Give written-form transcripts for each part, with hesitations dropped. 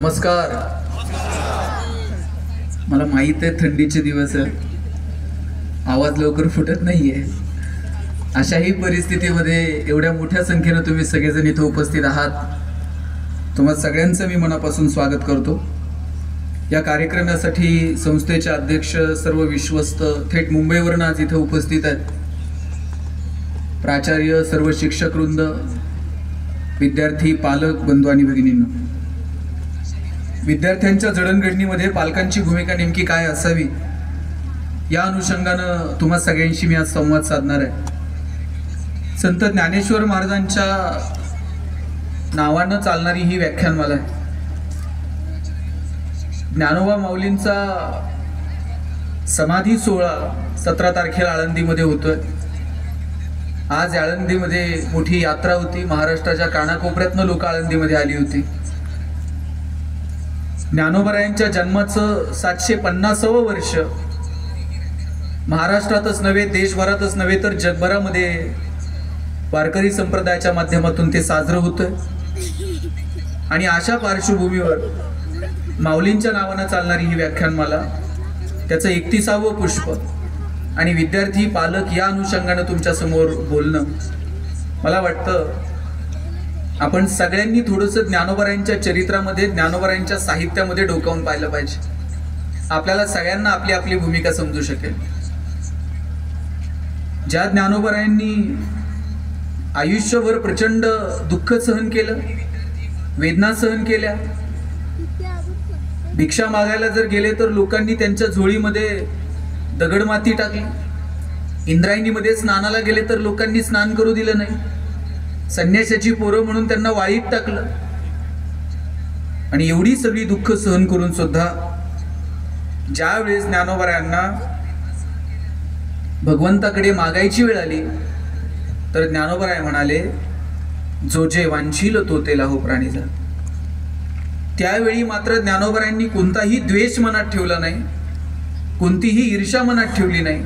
नमस्कार. मला माहित आहे थंडीचे दिवस आवाज लवकर फुटत नाहीये. अशाही परिस्थितीमध्ये एवढ्या मोठ्या संख्येने तुम्ही सगळेजण इथे उपस्थित आहात. तुम्हा सगळ्यांचं मी मनापासून स्वागत करतो. या कार्यक्रमासाठी संस्थेचे अध्यक्ष, सर्व विश्वस्त थेट मुंबईवरून आज इथे उपस्थित आहेत. प्राचार्य, सर्व शिक्षक वृंद, विद्यार्थी, पालक, बंधू आणि भगिनींनो, विद्यार्थ्यांच्या जडणघडणीमध्ये पालकांची भूमिका नेमकी काय असावी या अनुषंगानं तुम्हा सगळ्यांशी मी आज संवाद साधणार आहे. संत ज्ञानेश्वर महाराजांच्या नावानं चालणारी ही व्याख्यानमाला आहे. ज्ञानोबा माऊलींचा समाधी सोहळा 17 तारखेला आळंदीमध्ये होतोय. आज आळंदीमध्ये मोठी यात्रा होती. महाराष्ट्राच्या कानाकोपऱ्यातनं लोक आळंदीमध्ये आली होती. ज्ञानोबरायांच्या जन्माचं 750वं वर्ष महाराष्ट्रातच नव्हे, देशभरातच नव्हे तर जगभरामध्ये वारकरी संप्रदायाच्या माध्यमातून ते साजरं होतं. आणि अशा पार्श्वभूमीवर माऊलींच्या नावानं चालणारी ही व्याख्यानमाला, त्याचं 31वं पुष्प आणि विद्यार्थी, पालक या अनुषंगानं तुमच्यासमोर बोलणं, मला वाटतं आपण सगळ्यांनी थोडंसं ज्ञानोबरायांच्या चरित्रामध्ये, ज्ञानोबरायांच्या साहित्यामध्ये डोकावून पाहिलं पाहिजे. आपल्याला सगळ्यांना आपली आपली भूमिका समजू शकेल. ज्या ज्ञानोबरायांनी आयुष्यभर प्रचंड दुःख सहन केलं, वेदना सहन केल्या, भिक्षा मागायला जर गेले तर लोकांनी त्यांच्या झोळीमध्ये दगडमाती टाकली, इंद्रायणीमध्ये स्नानाला गेले तर लोकांनी स्नान करू दिलं नाही, संन्यासाची पोरं म्हणून त्यांना वाळीत टाकलं. आणि एवढी सगळी दुःख सहन करून सुद्धा ज्या वेळेस ज्ञानोबरायांना भगवंताकडे मागायची वेळ आली तर ज्ञानोबराय म्हणाले, जो जे वांछील तो ते लाहो प्राणीजा. त्यावेळी मात्र ज्ञानोबरायांनी कोणताही द्वेष मनात ठेवला नाही, कोणतीही ईर्ष्या मनात ठेवली नाही.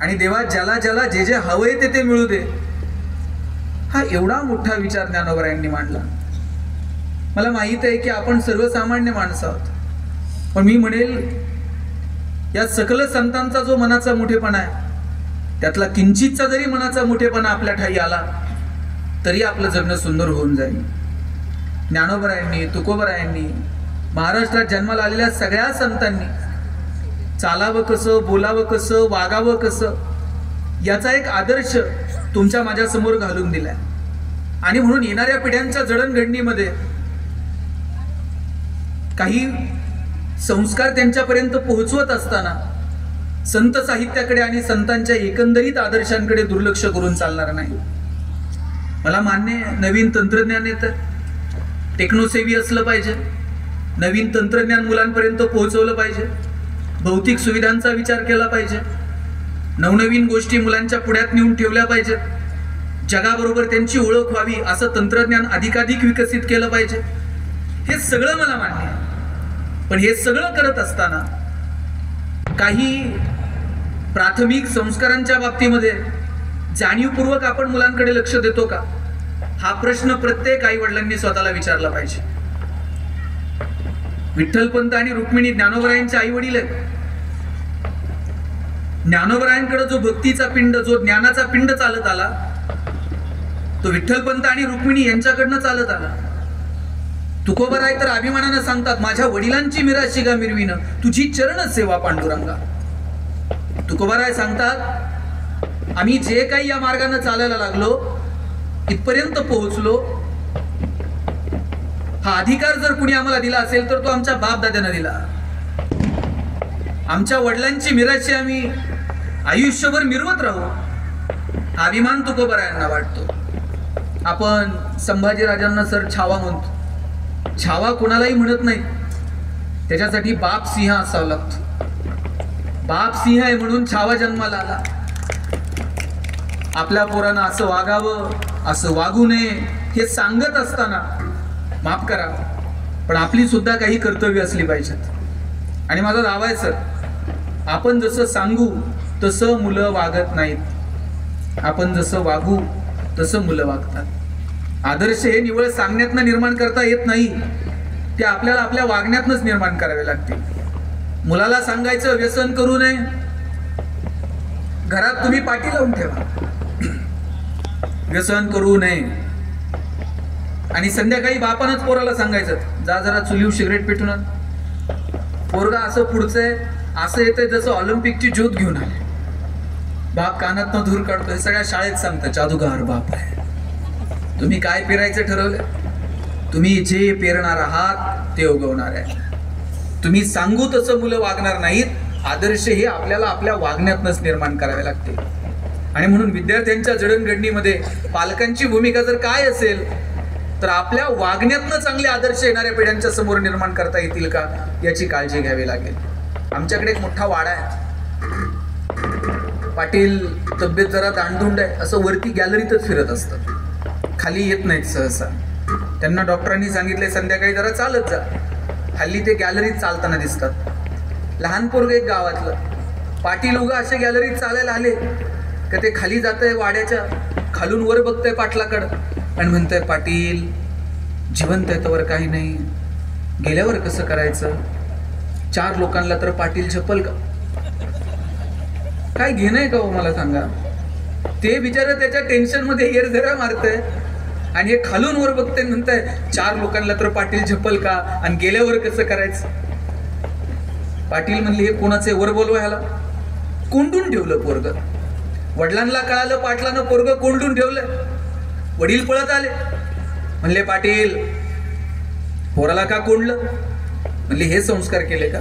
आणि देवा, ज्याला ज्याला जे जे हवंय ते मिळू दे, हा एवढा मोठा विचार ज्ञानोबरायांनी मांडला. मला माहित आहे की आपण सर्वसामान्य माणसं आहोत, पण मी म्हणेल या सकल संतांचा जो मनाचा मोठेपणा आहे, त्यातला किंचितचा जरी मनाचा मोठेपणा आपल्या ठाई आला तरी आपलं जगणं सुंदर होऊन जाईल. ज्ञानोबरायांनी, तुकोबरायांनी, महाराष्ट्रात जन्माला आलेल्या सगळ्या संतांनी चालावं कसं, बोलावं कसं, वागावं कसं, याचा एक आदर्श तुमच्या माझ्या समोर घालून दिलाय. आणि म्हणून येणाऱ्या पिढ्यांच्या जडणघडणीमध्ये काही संस्कार त्यांच्यापर्यंत पोहोचवत असताना संत साहित्याकडे आणि संतांच्या एकंदरीत आदर्शांकडे दुर्लक्ष करून चालणार नाही. मला मान्य आहे, नवीन तंत्रज्ञान येतं, टेक्नोसेवी असलं पाहिजे, नवीन तंत्रज्ञान मुलांपर्यंत पोहोचवलं पाहिजे, भौतिक सुविधांचा विचार केला पाहिजे, नवनवीन गोष्टी मुलांच्या पुढ्यात नेऊन ठेवल्या पाहिजेत, जगाबरोबर त्यांची ओळख व्हावी असं तंत्रज्ञान अधिकाधिक विकसित केलं पाहिजे. हे सगळं मला मान्य आहे. पण हे सगळं करत असताना काही प्राथमिक संस्कारांच्या बाबतीमध्ये जाणीवपूर्वक आपण मुलांकडे लक्ष देतो का, हा प्रश्न प्रत्येक आई वडिलांनी स्वतःला विचारला पाहिजे. विठ्ठलपंत आणि रुक्मिणी ज्ञानोबरायांचे आई वडील आहेत. ज्ञानोबरायांकडे जो भक्तीचा पिंड, जो ज्ञानाचा पिंड चालत आला, तो विठ्ठलपंत आणि रुक्मिणी यांच्याकडनं चालत आला. तुकोबराय तर अभिमानानं सांगतात, माझ्या वडिलांची मिराशी गा मिरवीनं, तुझी चरण सेवा पांडुरंगा. तुकोबराय सांगतात, आम्ही जे काही या मार्गाने चालायला लागलो, इथपर्यंत पोहोचलो, हा अधिकार जर कुणी आम्हाला दिला असेल तर तो आमच्या बाप दाद्यानं दिला. आमच्या वडिलांची मिराशी आम्ही आयुष्यभर मिरवत राहू, हा अभिमान तुकोबरायांना वाटतो. आपण संभाजीराजांना सर छावा म्हणतो. छावा कोणालाही म्हणत नाही, त्याच्यासाठी बाप सिंह असावं लागतो. बाप सिंह आहे म्हणून छावा जन्माला आला. आपल्या पोरांना असं वागावं, असं वागू नये हे सांगत असताना, माफ करा पण आपली सुद्धा काही कर्तव्य असली पाहिजेत. आणि माझा दावा आहे सर, आपण जसं सांगू तसं मुलं वागत नाहीत, आपण जसं वागू तसं मुलं वागतात. आदर्श हे निवळ सांगण्यातनं निर्माण करता येत नाही, ते आपल्याला आपल्या वागण्यातनंच निर्माण करावे लागतील. मुलाला सांगायचं व्यसन करू नये, घरात तुम्ही पाटी लावून ठेवा, व्यसन करू नये. आणि संध्याकाळी बापानच पोराला सांगायचं जा जरा चुलीवर सिगरेट पेटून आण. पोरगा असं पुढचं आहे, असं येतंय जसं ऑलिम्पिकची ज्योत घेऊन आले. बाप कानातनं धूर काढतोय, सगळ्या शाळेत सांगतं जादूगार बाप आहे. तुम्ही काय पेरायचं ठरवलं? तुम्ही जे पेरणार आहात ते उगवणार आहे. तुम्ही सांगू तसं मुलं वागणार नाहीत. आदर्श हे आपल्याला आपल्या वागण्यातनंच निर्माण करावे लागते. आणि म्हणून विद्यार्थ्यांच्या जडणघडणीमध्ये पालकांची भूमिका जर काय असेल तर आपल्या वागण्यातनं चांगले आदर्श येणाऱ्या पिढ्यांच्या समोर निर्माण करता येतील का याची काळजी घ्यावी लागेल. आमच्याकडे एक मोठा वाडा आहे. पाटील तब्येत जरा दांडुंड आहे, असं वरती गॅलरीतच फिरत असतात, खाली येत नाहीत सहसा. त्यांना डॉक्टरांनी सांगितले संध्याकाळी जरा चालत जा. हल्ली ते गॅलरीत चालताना दिसतात. लहान पोरग एक गावातलं, पाटील उगा असे गॅलरीत चालायला आले का ते खाली जात आहे वाड्याच्या, खालून वर बघतंय पाटलाकडं आणि म्हणतंय पाटील जिवंत आहे तोवर काही नाही, गेल्यावर कसं करायचं? 4 लोकांना तर पाटील झपल का? काय घेणं आहे का हो मला सांगा? ते बिचारं त्याच्या टेन्शन मध्ये एरझरा मारतंय आणि हे खालून वर बघते म्हणताय 4 लोकांना तर पाटील झपल का आणि गेल्यावर कसं करायचं? पाटील म्हणले हे कोणाचे वर बोलवा ह्याला? कोंडून ठेवलं पोरग. वडिलांना कळालं पाटलानं पोरग कोंडून ठेवलं. वडील पळत आले, म्हणले पाटील पोराला का कोंडलं? म्हणले हे संस्कार केले का?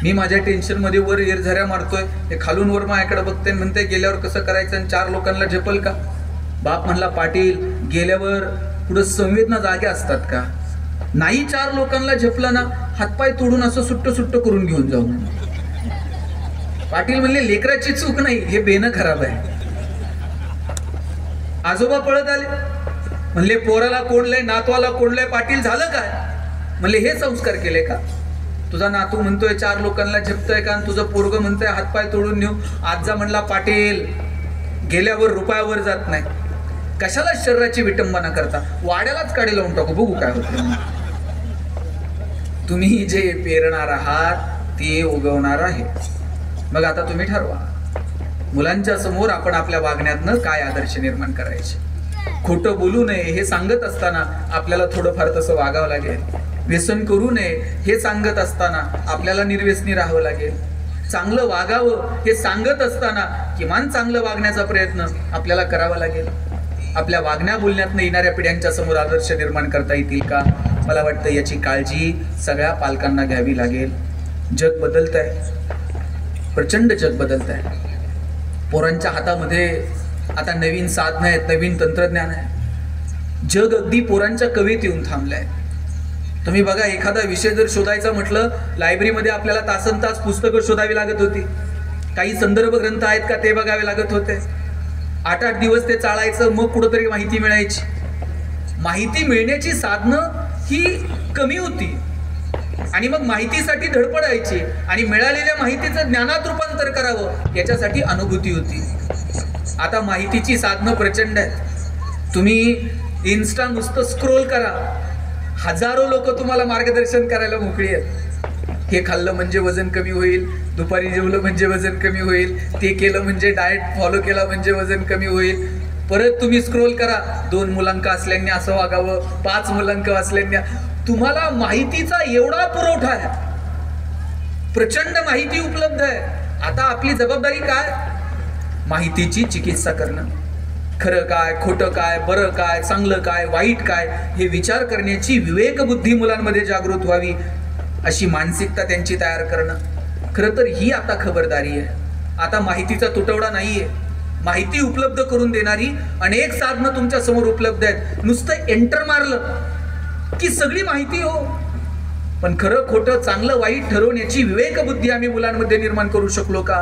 मी माझ्या टेन्शन मध्ये वर एरझऱ्या मारतोय, हे खालून वर माझ्याकडे बघते म्हणते गेल्यावर कसं करायचं आणि 4 लोकांना झेपल का? बाप म्हणला पाटील गेल्यावर पुढं संवेदना जाग्या असतात का? नाही 4 लोकांना झेपलं ना हातपाय तोडून असं सुट्ट सुट्ट करून घेऊन जाऊ. पाटील म्हणले लेकराची चूक नाही, हे बेनं खराब आहे. आजोबा पळत आले, म्हणले पोराला कोंडलंय, नातवाला कोंडलंय. पाटील झालं काय? म्हणले हे संस्कार केले का? तुझा नातू म्हणतोय 4 लोकांना झेपतोय का आणि तुझं पोरग म्हणतोय हातपाय तोडून नेऊ. आजा म्हणला पाटील गेल्यावर रुपयावर जात नाही, कशाला शरीराची विटंबना करता, वाड्यालाच काढी लावून टाकू बघू काय होतं. तुम्ही जे पेरणार आहात ते उगवणार आहे. मग आता तुम्ही ठरवा मुलांच्या समोर आपण आपल्या वागण्यातनं काय आदर्श निर्माण करायचे. खोटं बोलू नये हे सांगत असताना आपल्याला थोडंफार तसं वागावं लागेल. व्यसन करू नये हे सांगत असताना आपल्याला निर्व्यसनी राहावं लागेल. चांगलं वागावं हे सांगत असताना किमान चांगलं वागण्याचा प्रयत्न आपल्याला करावा लागेल. आपल्या वागण्या बोलण्यातनं येणाऱ्या पिढ्यांच्या समोर आदर्श निर्माण करता येतील का? मला वाटतं याची काळजी सगळ्या पालकांना घ्यावी लागेल. जग बदलत आहे, प्रचंड जग बदलत आहे. पोरांच्या हातामध्ये आता नवीन साधनं आहेत, नवीन तंत्रज्ञान आहे. जग अगदी पोरांच्या कवेत येऊन थांबलंय. तुम्ही बघा एखादा विषय जर शोधायचा म्हटलं लायब्ररीमध्ये आपल्याला तासनतास पुस्तकं शोधावी लागत होती. काही संदर्भ ग्रंथ आहेत का ते बघावे लागत होते. 8-8 दिवस ते चालायचं, मग कुठंतरी माहिती मिळायची. माहिती मिळण्याची साधनं ही कमी होती आणि मग माहितीसाठी धडपडायची आणि मिळालेल्या माहितीचं ज्ञानात रूपांतर करावं याच्यासाठी अनुभूती होती. आता माहितीची साधनं प्रचंड आहेत. तुम्ही इन्स्टा नुसतं स्क्रोल करा, हजारो लोक तुम्हाला मार्गदर्शन करायला मोकळी आहेत. हे खाल्लं म्हणजे वजन कमी होईल, दुपारी जेवलं म्हणजे वजन कमी होईल, ते केलं म्हणजे डाएट फॉलो केला म्हणजे वजन कमी होईल. परत तुम्ही स्क्रोल करा, 2 मुलांक असल्याने असं वागावं, 5 मुलांक असल्याने. तुम्हाला माहितीचा एवढा पुरवठा आहे, प्रचंड माहिती उपलब्ध आहे. आता आपली जबाबदारी काय? माहितीची चिकित्सा करणं. खरं काय, खोटं काय, बरं काय, चांगलं काय, वाईट काय हे विचार करण्याची विवेकबुद्धी मुलांमध्ये जागृत व्हावी अशी मानसिकता त्यांची तयार करणं. खरं तर ही आता खबरदारी आहे. आता माहितीचा तुटवडा नाहीये. माहिती उपलब्ध करून देणारी अनेक साधनं तुमच्या समोर उपलब्ध आहेत. नुसतं एंटर मारलं की सगळी माहिती हो. पण खरं खोटं, चांगलं वाईट ठरवण्याची विवेकबुद्धी आम्ही मुलांमध्ये निर्माण करू शकलो का?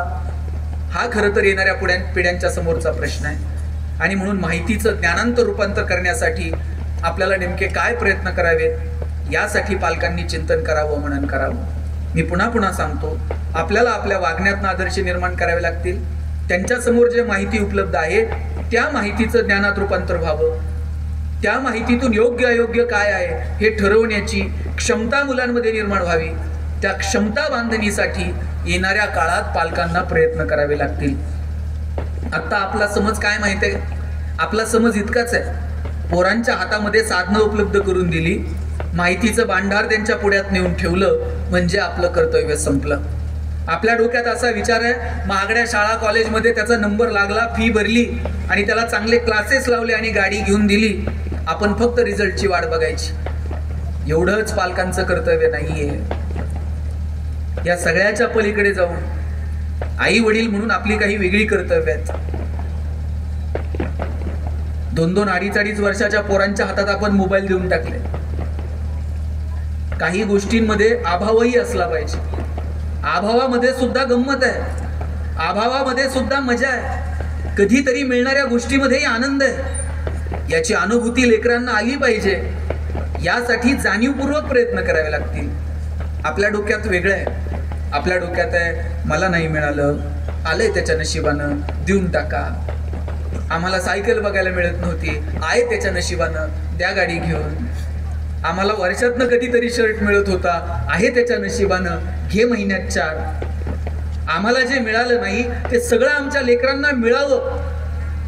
हा खरं तर येणाऱ्या पिढ्यांच्या समोरचा प्रश्न आहे. आणि म्हणून माहितीचं ज्ञानांत रूपांतर करण्यासाठी आपल्याला नेमके काय प्रयत्न करावेत यासाठी पालकांनी चिंतन करावं, मनन करावं. मी पुन्हा पुन्हा सांगतो, आपल्याला आपल्या वागण्यातनं आदर्श निर्माण करावे लागतील. त्यांच्या समोर जे माहिती उपलब्ध आहे त्या माहितीचं ज्ञानात रूपांतर व्हावं. त्या माहितीतून योग्य अयोग्य काय आहे हे ठरवण्याची क्षमता मुलांमध्ये निर्माण व्हावी. त्या क्षमता बांधणीसाठी येणाऱ्या काळात पालकांना प्रयत्न करावे लागतील. आता आपला समज काय माहिती आहे? आपला समज इतकाच आहे, पोरांच्या हातामध्ये साधनं उपलब्ध करून दिली, माहितीचं भांडार त्यांच्या पुढ्यात नेऊन ठेवलं म्हणजे आपलं कर्तव्य संपलं. आपल्या डोक्यात असा विचार आहे, महागड्या शाळा कॉलेजमध्ये त्याचा नंबर लागला, फी भरली आणि त्याला चांगले क्लासेस लावले आणि गाडी घेऊन दिली, आपण फक्त रिझल्टची वाट बघायची. एवढंच पालकांचं कर्तव्य नाहीये. या सगळ्याच्या पलीकडे जाऊन आई वडील म्हणून आपली काही वेगळी कर्तव्य आहेत. 2-2, 2.5 वर्षाच्या पोरांच्या हातात आपण मोबाईल देऊन टाकले. काही गोष्टींमध्ये अभावही असला पाहिजे. अभावामध्ये सुद्धा गंमत आहे, अभावामध्ये सुद्धा मजा आहे, कधीतरी मिळणाऱ्या गोष्टीमध्येही आनंद आहे. याची अनुभूती लेकरांना आली पाहिजे. यासाठी जाणीवपूर्वक प्रयत्न करावे लागतील. आपल्या डोक्यात वेगळं आहे, आपल्या डोक्यात आहे मला नाही मिळालं, आलंय त्याच्या नशिबानं, देऊन टाका. आम्हाला सायकल बघायला मिळत नव्हती, आहे त्याच्या नशिबानं, द्या गाडी घेऊन. आम्हाला वर्षातनं कधीतरी शर्ट मिळत होता, आहे त्याच्या नशिबानं, घे महिन्यात 4. आम्हाला जे मिळालं नाही ते सगळं आमच्या लेकरांना मिळावं.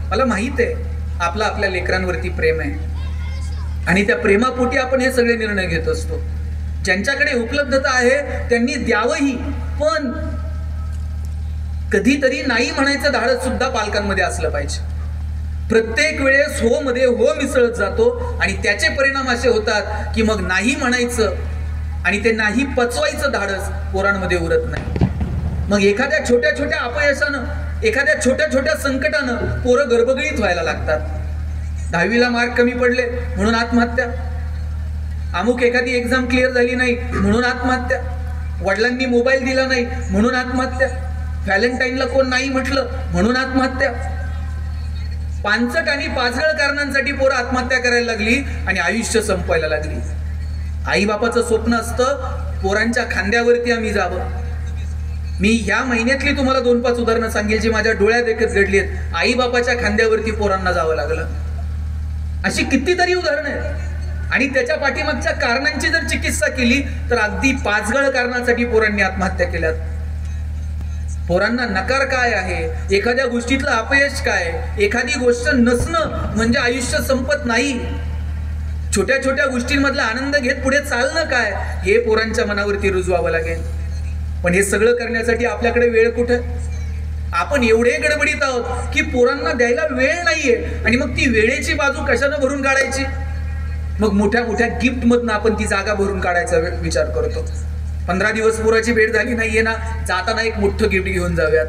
मला माहित आहे आपलं आपल्या लेकरांवरती प्रेम आहे आणि त्या प्रेमापोटी आपण हे सगळे निर्णय घेत असतो. ज्यांच्याकडे उपलब्धता आहे त्यांनी द्यावंही, पण कधीतरी नाही म्हणायचं धाडस सुद्धा पालकांमध्ये असलं पाहिजे. प्रत्येक वेळेस हो मध्ये हो मिसळत जातो आणि त्याचे परिणाम असे होतात की मग नाही म्हणायचं आणि ते नाही पचवायचं धाडस पोरांमध्ये उरत नाही. मग एखाद्या छोट्या छोट्या अपयशानं, एखाद्या छोट्या छोट्या संकटानं पोरं गर्भगळीत व्हायला लागतात. 10वीला मार्क कमी पडले म्हणून आत्महत्या, अमुक एखादी एक्झाम क्लिअर झाली नाही म्हणून आत्महत्या, वडिलांनी मोबाईल दिला नाही म्हणून आत्महत्या, व्हॅलेंटाईनला कोण नाही म्हटलं म्हणून आत्महत्या. 5 आणि 5 कारणांसाठी पोरं आत्महत्या करायला लागली आणि आयुष्य संपवायला लागली. आई बापाचं स्वप्न असतं पोरांच्या खांद्यावरती आम्ही जावं. मी ह्या महिन्यातली तुम्हाला 2-5 उदाहरणं सांगेल जी माझ्या डोळ्यात एकच घडली आहेत. आई बापाच्या खांद्यावरती पोरांना जावं लागलं. अशी कितीतरी उदाहरणं आहेत आणि त्याच्या पाठीमागच्या कारणांची जर चिकित्सा केली तर अगदी 5 कारणासाठी पोरांनी आत्महत्या केल्यात. पोरांना नकार काय आहे, एखाद्या गोष्टीतलं अपयश काय, एखादी गोष्ट नसणं म्हणजे आयुष्य संपत नाही, छोट्या छोट्या गोष्टींमधला आनंद घेत पुढे चालणं काय, हे पोरांच्या मनावरती रुजवावं लागेल. पण हे सगळं करण्यासाठी आपल्याकडे वेळ कुठे? आपण एवढे गडबडीत आहोत की पोरांना द्यायला वेळ नाहीये आणि मग ती वेळेची बाजू कशानं भरून काढायची? मग मोठ्या मोठ्या गिफ्ट मधनं आपण ती जागा भरून काढायचा विचार करतो. 15 दिवस पोराची भेट झाली नाहीये ना, जाताना एक मोठं गिफ्ट घेऊन जाऊयात.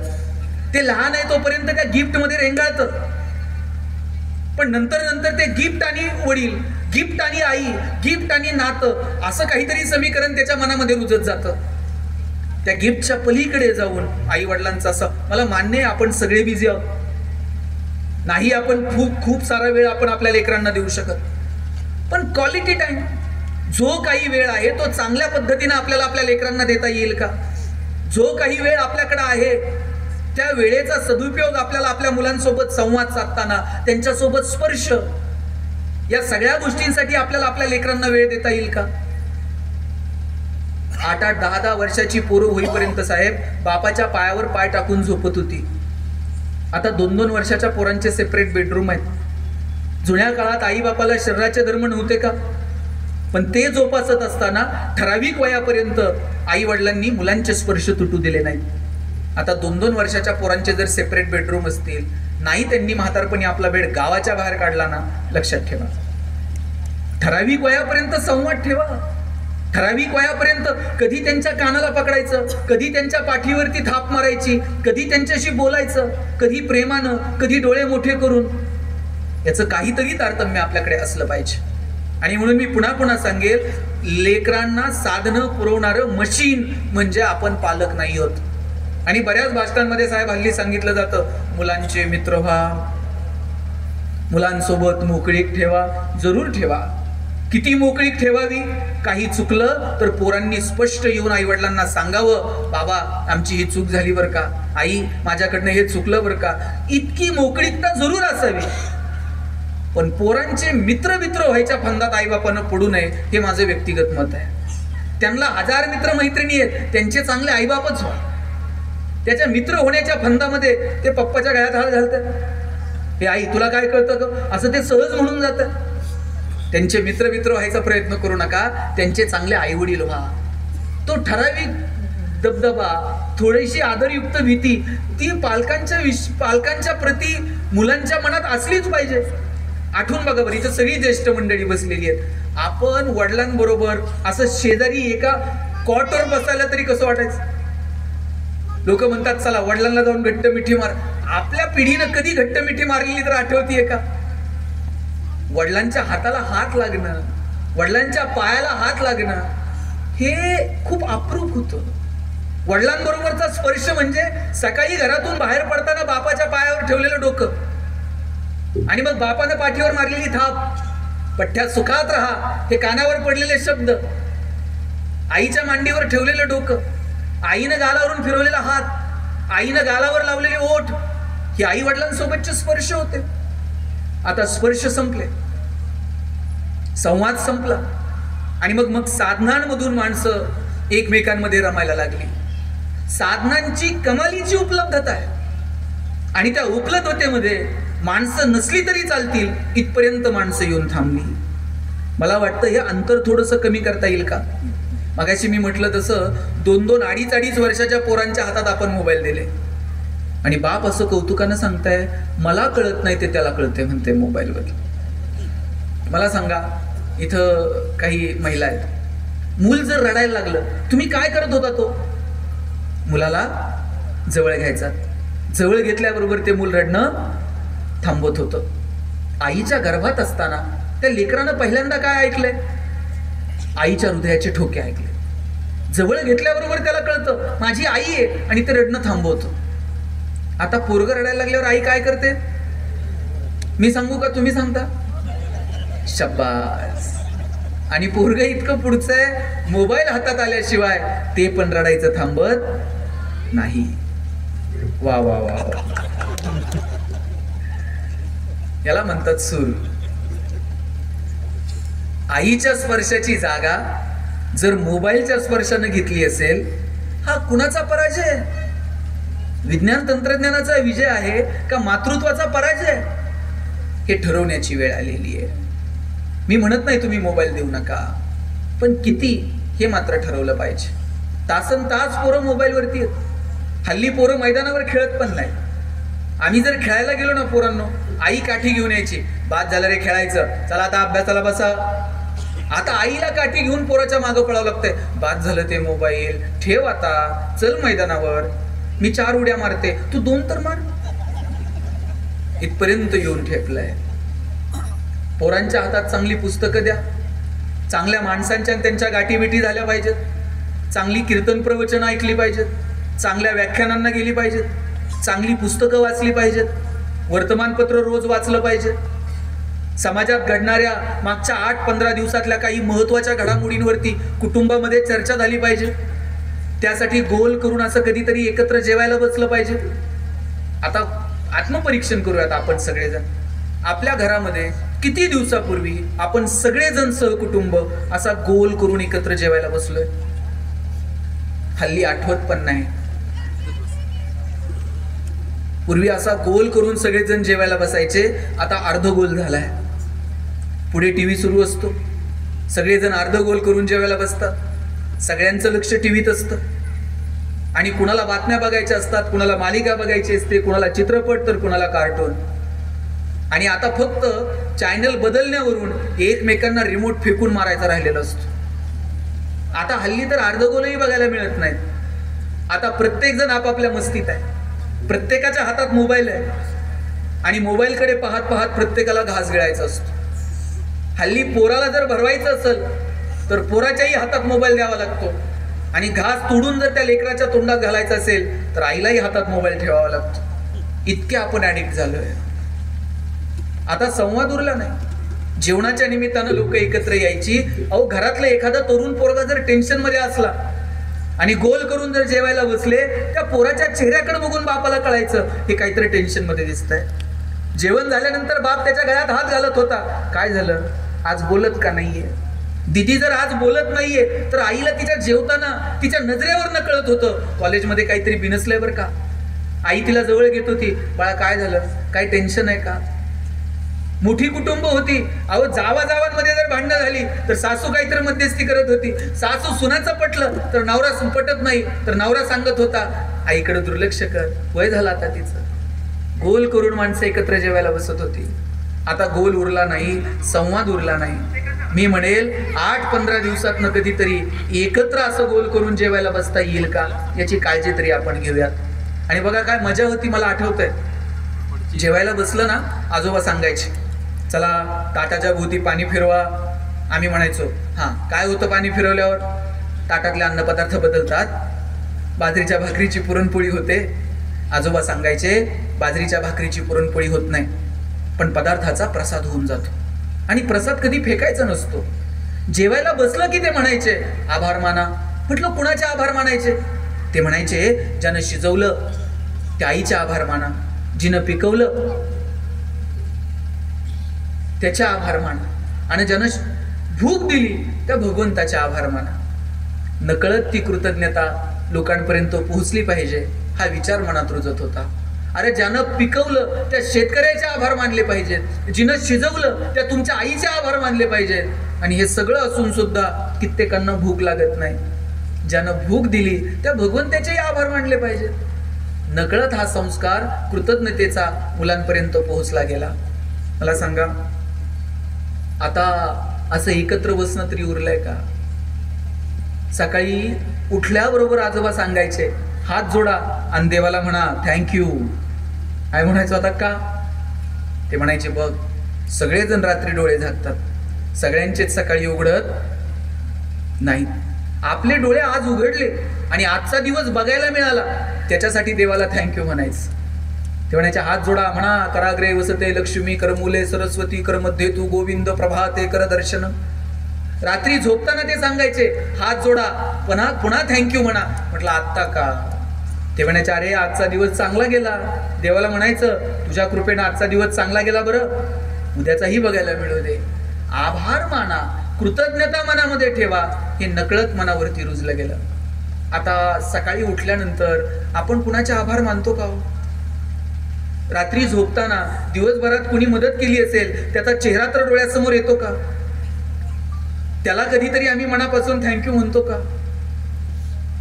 ते लहान आहे तोपर्यंत त्या गिफ्ट मध्ये रेंगाळतं, पण नंतर ते गिफ्ट आणि वडील, गिफ्ट आणि आई, गिफ्ट आणि नातं असं काहीतरी समीकरण त्याच्या मनामध्ये रुजत जातं. त्या गिफ्टच्या पलीकडे जाऊन आई वडिलांचा असं, मला मान्य आहे आपण सगळे बिझी आहोत, नाही आपण खूप सारा वेळ आपण आपल्या लेकरांना देऊ शकत, पण क्वालिटी टाइम जो काही वेळ आहे तो चांगल्या पद्धतीने आपल्याला आपल्या लेकरांना देता येईल का? जो काही वेळ आपल्याकडे आहे त्या वेळेचा सदुपयोग आपल्याला आपल्या मुलांसोबत संवाद साधताना, त्यांच्यासोबत स्पर्श, या सगळ्या गोष्टींसाठी आपल्याला आपल्या लेकरांना वेळ देता येईल का? 8-8, 10-10 वर्षाची पोरं होईपर्यंत साहेब बापाच्या पायावर पाय टाकून झोपत होती. आता 2-2 वर्षाच्या पोरांचे सेपरेट बेडरूम आहेत. जुन्या काळात आई बापाला शरीराचे धर्म नव्हते का? पण ते जोपासत असताना ठराविक वयापर्यंत आई वडिलांनी मुलांचे स्पर्श तुटू दिले नाहीत. आता 2-2 वर्षाच्या पोरांचे जर सेपरेट बेडरूम असतील, नाही त्यांनी म्हातारपणी आपला बेड गावाच्या बाहेर काढला ना, लक्षात ठेवा, ठराविक वयापर्यंत संवाद ठेवा. ठराविक वयापर्यंत कधी त्यांच्या कानाला पकडायचं, कधी त्यांच्या पाठीवरती थाप मारायची, कधी त्यांच्याशी बोलायचं, कधी प्रेमानं, कधी डोळे मोठे करून. याचं काहीतरी तारतम्य आपल्याकडे असलं पाहिजे. आणि म्हणून मी पुन्हा सांगेल, लेकरांना साधनं पुरवणारं मशीन म्हणजे आपण पालक नाही आहोत. आणि बऱ्याच भाषणांमध्ये साहेब हल्ली सांगितलं जातं, मुलांचे मित्र व्हा, मुलांसोबत मोकळीक ठेवा. जरूर ठेवा. किती मोकळीक ठेवावी? काही चुकलं तर पोरांनी स्पष्ट येऊन आई वडिलांना सांगावं, बाबा आमची ही चूक झाली बरं का, आई माझ्याकडनं हे चुकलं बरं का. इतकी मोकळीकता जरूर असावी. पण पोरांचे मित्र व्हायच्या फंदात आईबापानं पडू नये हे माझं व्यक्तिगत मत आहे. त्यांना 1000 मित्र मैत्रिणी आहेत, त्यांचे चांगले आईबापच व्हा. त्याच्या मित्र होण्याच्या फंदामध्ये ते पप्पाच्या गळ्यात हात घालतात, हे आई तुला काय कळतं ग, असं ते सहज म्हणून जातं. त्यांचे मित्र व्हायचा प्रयत्न करू नका, त्यांचे चांगले आईवडील व्हा. तो ठराविक दबदबा, थोडीशी आदरयुक्त भीती ती पालकांच्या प्रती मुलांच्या मनात असलीच पाहिजे. आठवून बघा बरं, इथं सगळी ज्येष्ठ मंडळी बसलेली आहेत. आपण वडिलांबरोबर असं शेजारी एका कॉटवर बसायला तरी कसं वाटायचं? लोक म्हणतात चला वडिलांना जाऊन घट्ट मिठी मार. आपल्या पिढीनं कधी घट्ट मिठी मारलेली तर आठवतीये का? वडिलांच्या हाताला हात लागणं, वडिलांच्या पायाला हात लागणं हे खूप अप्रूप होतं. वडिलांबरोबरचा स्पर्श म्हणजे सकाळी घरातून बाहेर पडताना बापाच्या पायावर ठेवलेलं डोकं आणि मग बापानं पाठीवर मारलेली थाप, पठ्ठ्यात सुखात राहा हे कानावर पडलेले शब्द, आईच्या मांडीवर ठेवलेलं डोकं, आईनं गालावरून फिरवलेला हात, आईनं गालावर लावलेले ओठ, ही आई वडिलांसोबतचे स्पर्श होते. आता स्पर्श संपले, संवाद संपला आणि मग साधनांमधून माणसं एकमेकांमध्ये रमायला लागली. साधनांची कमालीची उपलब्धता आहे आणि त्या उपलब्धतेमध्ये माणसं नसली तरी चालतील इथपर्यंत माणसं येऊन थांबली. मला वाटतं हे अंतर थोडंसं कमी करता येईल का? मगाशी मी म्हटलं तसं 2-2, 2.5 वर्षाच्या पोरांच्या हातात आपण मोबाईल दिले आणि बाप असं कौतुकानं सांगताय मला कळत नाही ते त्याला कळते म्हणते मोबाईलवर. मला सांगा, इथं काही महिला आहेत, मूल जर रडायला लागलं तुम्ही काय करत होता? तो मुलाला जवळ घ्यायचा, जवळ घेतल्याबरोबर ते मूल रडणं थांबवत होतं. आईच्या गर्भात असताना त्या लेकरानं पहिल्यांदा काय ऐकलंय? आईच्या हृदयाचे ठोके ऐकले. जवळ घेतल्याबरोबर त्याला कळतं माझी आई आहे आणि ते रडणं थांबवतं. आता पोरगं रडायला लागल्यावर आई काय करते? मी सांगू का तुम्ही सांगता? शब्बास. आणि पोरगं इतकं पुढचं आहे, मोबाईल हातात आल्याशिवाय ते पण रडायचं थांबत नाही. वा वा वा, याला म्हणतात सूर. आईच्या स्पर्शाची जागा जर मोबाईलच्या स्पर्शाने घेतली असेल, हा कुणाचा पराजय? विज्ञान तंत्रज्ञानाचा विजय आहे का मातृत्वाचा पराजय? हे ठरवण्याची वेळ आलेली आहे. मी म्हणत नाही तुम्ही मोबाईल देऊ नका, पण किती हे मात्र ठरवलं पाहिजे. तासन तास पोरं मोबाईलवरती आहेत. हल्ली पोरं मैदानावर खेळत पण नाही. आम्ही जर खेळायला गेलो ना पोरांनो, आई काठी घेऊन यायची, बाद झालं रे खेळायचं, चला आता अभ्यासाला बसा. आता आईला काठी घेऊन पोराच्या मागं पळावं लागतंय, बाद झालं ते मोबाईल ठेव, आता चल मैदानावर, मी 4 उड्या मारते तू 2 तर मार. इथपर्यंत येऊन ठेपलंय. पोरांच्या हातात चांगली पुस्तकं द्या, चांगल्या माणसांच्या त्यांच्या गाठीभेटी झाल्या पाहिजेत, चांगली कीर्तन प्रवचन ऐकली पाहिजेत, चांगल्या व्याख्यानांना गेली पाहिजेत, चांगली पुस्तकं वाचली पाहिजेत, वर्तमानपत्र रोज वाचलं पाहिजे. समाजात घडणाऱ्या मागच्या 8-15 दिवसातल्या काही महत्त्वाच्या घडामोडींवरती कुटुंबामध्ये चर्चा झाली पाहिजे. त्यासाठी गोल करून असं कधीतरी एकत्र जेवायला बसलं पाहिजे. आता आत्मपरीक्षण करूयात आपण सगळेजण. आपल्या घरामध्ये किती दिवसापूर्वी आपण सगळेजण सहकुटुंब असा गोल करून एकत्र जेवायला बसलोय? हल्ली आठवत पण नाही. पूर्वी असा गोल करून सगळेजण जेवायला बसायचे, आता अर्ध गोल झालाय. पुढे टीव्ही सुरू असतो, सगळेजण अर्ध गोल करून जेवायला बसतात, सगळ्यांचं लक्ष टीव्हीत असतं आणि कुणाला बातम्या बघायच्या असतात, कुणाला मालिका बघायची असते, कुणाला चित्रपट तर कुणाला कार्टून. आणि आता फक्त चॅनल बदलण्यावरून एकमेकांना रिमोट फेकून मारायचा राहिलेला असतो. आता हल्ली तर अर्धगोलही बघायला मिळत नाहीत. आता प्रत्येक जण आपापल्या मस्तीत आहे, प्रत्येकाच्या हातात मोबाईल आहे आणि मोबाईलकडे पाहत पाहत प्रत्येकाला घास गिळायचा असतो. हल्ली पोराला जर भरवायचं असेल तर पोराच्याही हातात मोबाईल द्यावा लागतो आणि घास तोडून जर त्या लेकराच्या तोंडात घालायचा असेल तर आईलाही हातात मोबाईल ठेवावा लागतो. इतके आपण ऍडिक्ट झालोय. आता संवाद उरला नाही. जेवणाच्या निमित्तानं लोक एकत्र यायची. अहो, घरातलं एखादा तरुण पोरगा जर टेन्शन मध्ये असला आणि गोल करून जर जेवायला बसले, त्या पोराच्या चेहऱ्याकडे बघून बापाला कळायचं हे काहीतरी टेन्शन मध्ये दिसतंय. जेवण झाल्यानंतर बाप त्याच्या गळ्यात हात घालत होता. काय झालं, आज बोलत का नाहीये? दिदी जर आज बोलत नाहीये तर आईला तिच्या जेवताना तिच्या नजरेवर कळत होतं कॉलेजमध्ये काहीतरी बिनसलंय बरं का. आई तिला जवळ घेत होती, बाळा काय झालं, काय टेन्शन आहे का? मोठी कुटुंब होती. अहो जावांमध्ये जर भांडणं झाली तर सासू काहीतरी मध्यस्थी करत होती. सासू सुनाचं पटलं तर नवरा पटत नाही तर नवरा सांगत होता आईकडे दुर्लक्ष कर, वय झालं आता तिचं. गोल करून माणसं एकत्र जेवायला बसत होती. आता गोल उरला नाही, संवाद उरला नाही. मी म्हणेल 8-15 दिवसातनं कधीतरी एकत्र असं गोल करून जेवायला बसता येईल का, याची काळजी तरी आपण घेऊयात. आणि बघा काय मजा होती. मला आठवतंय, जेवायला बसलं ना, आजोबा सांगायचे चला ताटाच्या भोवती पाणी फिरवा. आम्ही म्हणायचो हां. काय होतं पाणी फिरवल्यावर? ताटातले अन्नपदार्थ बदलतात. बाजरीच्या भाकरीची पुरणपोळी होते. आजोबा सांगायचे बाजरीच्या भाकरीची पुरणपोळी होत नाही, पण पदार्थाचा प्रसाद होऊन जातो. आणि प्रसाद कधी फेकायचा नसतो. जेवायला बसलं की ते म्हणायचे आभार माना. म्हटलं कुणाचे आभार मानायचे? ते म्हणायचे ज्यानं शिजवलं त्या आईचे आभार माना, जिनं पिकवलं त्याचे आभार माना, आणि ज्यानं भूक दिली त्या भगवंताचे आभार माना. नकळत ती कृतज्ञता लोकांपर्यंत पोहोचली पाहिजे, हा विचार मनात रुजत होता. अरे ज्यानं पिकवलं त्या शेतकऱ्याचे आभार मानले पाहिजेत, जिनं शिजवलं त्या तुमच्या आईचे आभार मानले पाहिजेत. आणि हे सगळं असून सुद्धा कित्येकांना भूक लागत नाही. ज्यानं भूक दिली त्या भगवंताचेही आभार मानले पाहिजेत. नकळत हा संस्कार कृतज्ञतेचा मुलांपर्यंत पोहोचला गेला. मला सांगा, आता असं एकत्र बसणं तरी उरलंय का? सकाळी उठल्याबरोबर आजोबा सांगायचे हात जोडा आणि देवाला म्हणा थँक्यू. काय म्हणायचं आता का? ते म्हणायचे बघ सगळेजण रात्री डोळे झाकतात, सगळ्यांचेच सकाळी उघडत नाहीत. आपले डोळे आज उघडले आणि आजचा दिवस बघायला मिळाला, त्याच्यासाठी देवाला थँक्यू म्हणायचं. ते म्हणायचे हात जोडा, म्हणा कराग्रे वसते लक्ष्मी, करमुले सरस्वती, कर मध्ये तू गोविंद, प्रभाते कर दर्शन. रात्री झोपताना ते सांगायचे हात जोडा, पुन्हा थँक्यू म्हणा. म्हटलं आत्ता का? ते म्हणायचे अरे आजचा दिवस चांगला गेला. देवाला म्हणायचं तुझ्या कृपेनं आजचा दिवस चांगला गेला, बरं उद्याचाही बघायला मिळू दे. आभार माना, कृतज्ञता मनामध्ये ठेवा, हे नकळत मनावरती रुजलं गेलं. आता सकाळी उठल्यानंतर आपण कुणाचे आभार मानतो का? रात्री झोपताना दिवसभरात कुणी मदत केली असेल त्याचा चेहरा तर डोळ्यासमोर येतो का? त्याला कधीतरी आम्ही मनापासून थँक्यू म्हणतो का?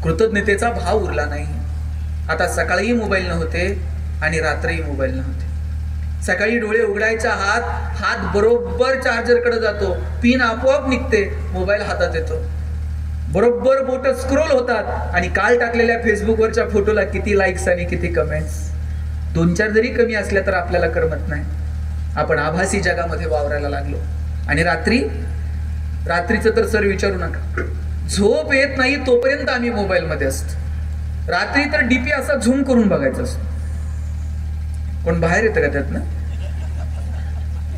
कृतज्ञतेचा भाव उरला नाही. आता सकाळीही मोबाईल नव्हते आणि रात्रीही मोबाईल नव्हते. सकाळी डोळे उघडायचा हात बरोबर चार्जरकडे जातो, पिन आपोआप निघते, मोबाईल हातात येतो, बरोबर बोट स्क्रोल होतात आणि काल टाकलेल्या फेसबुकवरच्या फोटोला किती लाईक्स आणि किती कमेंट्स. 2-4 जरी कमी असल्या तर आपल्याला करमत नाही. आपण आभासी जगामध्ये वावरायला लागलो. आणि रात्रीचं तर सर विचारू नका, झोप येत नाही तोपर्यंत आम्ही मोबाईलमध्ये असतो. रात्री तर डीपी असा झूम करून बघायचा असतो. कोण बाहेर येतं का त्यातनं?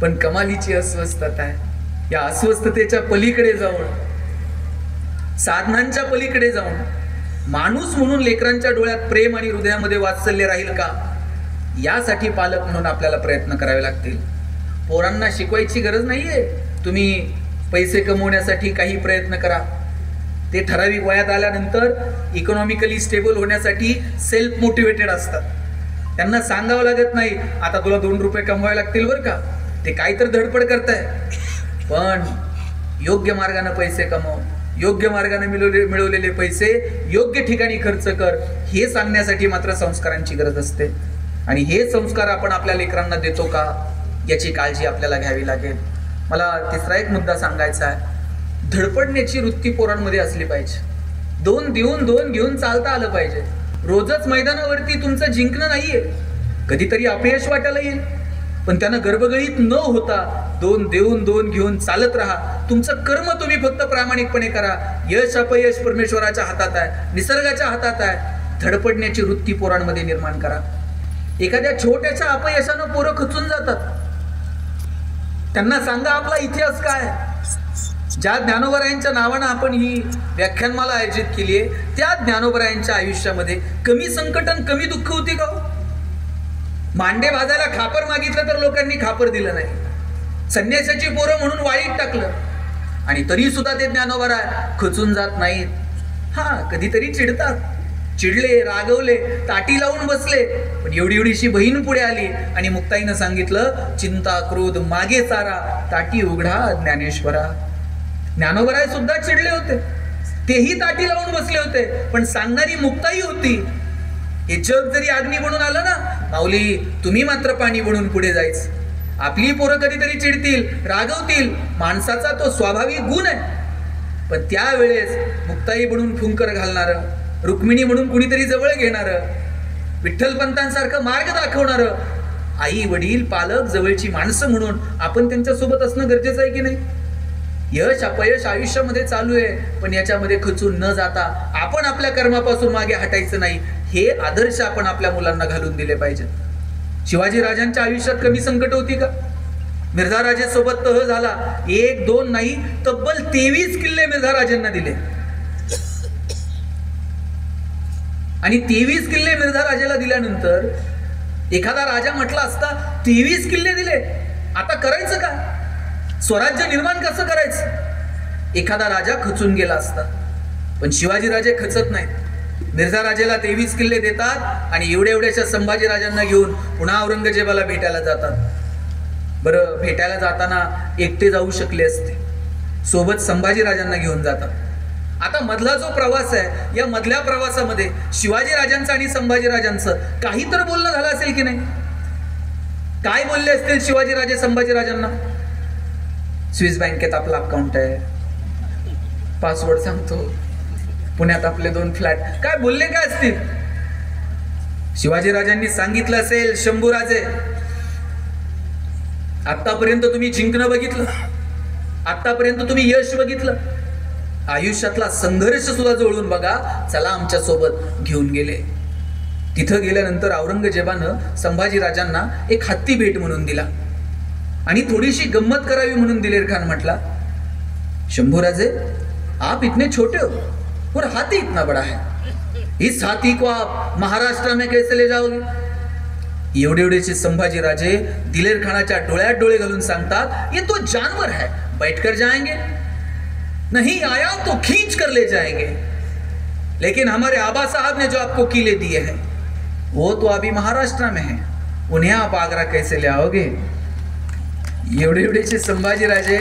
पण कमालीची अस्वस्थता आहे. या अस्वस्थतेच्या पलीकडे जाऊन, साधनांच्या पलीकडे जाऊन माणूस म्हणून लेकरांच्या डोळ्यात प्रेम आणि हृदयामध्ये वात्सल्य राहील का, यासाठी पालक म्हणून आपल्याला प्रयत्न करावे लागतील. पोरांना शिकवायची गरज नाहीये. तुम्ही पैसे कमवण्यासाठी काही प्रयत्न करा. ते ठराविक वयात आल्यानंतर इकॉनॉमिकली स्टेबल होण्यासाठी सेल्फ मोटिवेटेड असतात. त्यांना सांगावं लागत नाही आता तुला 2 रुपये कमवावे लागतील बरं का. ते काही तर धडपड करताय, पण योग्य मार्गाने पैसे कमव, योग्य मार्गाने मिळवलेले पैसे योग्य ठिकाणी खर्च कर, हे सांगण्यासाठी मात्र संस्कारांची गरज असते. आणि हे संस्कार आपण आपल्या लेकरांना देतो का, याची काळजी आपल्याला घ्यावी लागेल. मला तिसरा एक मुद्दा सांगायचा आहे. धडपडण्याची वृत्ती पोरांमध्ये असली पाहिजे. 2 देऊन 2 घेऊन चालता आलं पाहिजे. रोजच मैदानावरती तुमचं जिंकणं नाहीये. कधीतरी अपयश वाटायला येईल, पण त्यानं गर्भगळीत न होता 2 देऊन 2 घेऊन चालत राहा. तुमचं कर्म तुम्ही फक्त प्रामाणिकपणे करा. यश अपयश परमेश्वराच्या हातात आहे, निसर्गाच्या हातात आहे. धडपडण्याची वृत्ती पोरांमध्ये निर्माण करा. एखाद्या छोट्याशा अपयशानं पोरं खचून जातात. त्यांना सांगा आपला इतिहास काय. ज्या ज्ञानोबरायांच्या नावानं आपण ही व्याख्यानमाला आयोजित केली आहे, त्या ज्ञानोबरायांच्या आयुष्यामध्ये कमी संकट आणि कमी दुःख होती का? मांडे भाजायला खापर मागितलं तर लोकांनी खापर दिलं नाही. संन्यासाची पोरं म्हणून वाळीत टाकलं. आणि तरी सुद्धा ते ज्ञानोबराय खचून जात नाहीत. हा, कधीतरी चिडतात, चिडले, रागवले, ताटी लावून बसले. पण एवढी एवढीशी बहीण पुढे आली आणि मुक्ताईनं सांगितलं, चिंता क्रोध मागे सारा, ताटी उघडा ज्ञानेश्वरा. ज्ञानोबराय सुद्धा चिडले होते, तेही ताटी लावून बसले होते. पण सांगणारी मुक्ताई होती. हे जग जरी अग्नी बनून आलं ना, माऊली तुम्ही मात्र पाणी बनून पुढे जायचं. आपली पोरं कधीतरी चिडतील, रागवतील, माणसाचा तो स्वाभाविक गुण आहे. पण त्यावेळेस मुक्ताई बनून फुंकर घालणारं, रुक्मिणी म्हणून कुणीतरी जवळ घेणारं, विठ्ठलपंतांसारखं मार्ग दाखवणारं, आई वडील पालक जवळची माणसं म्हणून आपण त्यांच्यासोबत असणं गरजेचं आहे की नाही. यश अपयश आयुष्यामध्ये चालू आहे, पण याच्यामध्ये खचून न जाता आपण आपल्या कर्मापासून मागे हटायचं नाही. हे आदर्श आपण आपल्या मुलांना घालून दिले पाहिजेत. शिवाजी राजांच्या आयुष्यात कमी संकट होती का? मिर्झा राजे सोबत तह झाला. 1 2 नाही, तब्बल 23 किल्ले मिर्झा राजांना दिले. आणि 23 किल्ले मिर्झा राजाला दिल्यानंतर एखादा राजा म्हटला असता 23 किल्ले दिले, आता करायचं का? स्वराज्य निर्माण कसं करायचं? एखादा राजा खचून गेला असता. पण शिवाजी राजे खचत नाहीत. मिर्झा राजेला 23 किल्ले देतात आणि एवढ्या एवढ्याशा संभाजी राजांना घेऊन पुन्हा औरंगजेबाला भेटायला जातात. बरं, भेटायला जाताना एकटे जाऊ शकले असते, सोबत संभाजी राजांना घेऊन जातात. आता मधला जो प्रवास आहे, या मधल्या प्रवासामध्ये शिवाजी राजांचं आणि संभाजी राजांचं काही तर बोलणं झालं असेल की नाही? काय बोलले असतील शिवाजी राजे संभाजी राजांना? स्विस बँकेत आपला अकाउंट आहे, पासवर्ड सांगतो, पुण्यात आपले 2 फ्लॅट, काय बोलले काय असतील? शिवाजी राजांनी सांगितलं असेल, शंभूराजे आतापर्यंत तुम्ही जिंकणं बघितलं, आतापर्यंत तुम्ही यश बघितलं, आयुष्यातला संघर्ष सुद्धा जुळवून बघा, चला आमच्या सोबत घेऊन गेले. तिथं गेल्यानंतर औरंगजेबानं संभाजी राजांना एक हत्ती भेट म्हणून दिला आणि थोडीशी गंमत करावी म्हणून दिलेर खान म्हटला, शंभूराजे आप इतने छोटे हो और हाथी इतना बड़ा है, इस हाथी को आप महाराष्ट्र में कैसे ले जाओगे? एवढे एवढेचे संभाजी राजे दिलेर खानाच्या डोळ्यात डोळे घालून सांगतात, ये तो जानवर है, बैठकर जाएंगे, नहीं आया तो खींच कर ले जाएंगे, लेकिन हमारे आबा साहब ने जो आपको किले दिए हैं वो तो अभी महाराष्ट्र में है, उन्हें आप आगरा कैसे ले आओगे? एवढे एवढेचे संभाजी राजे,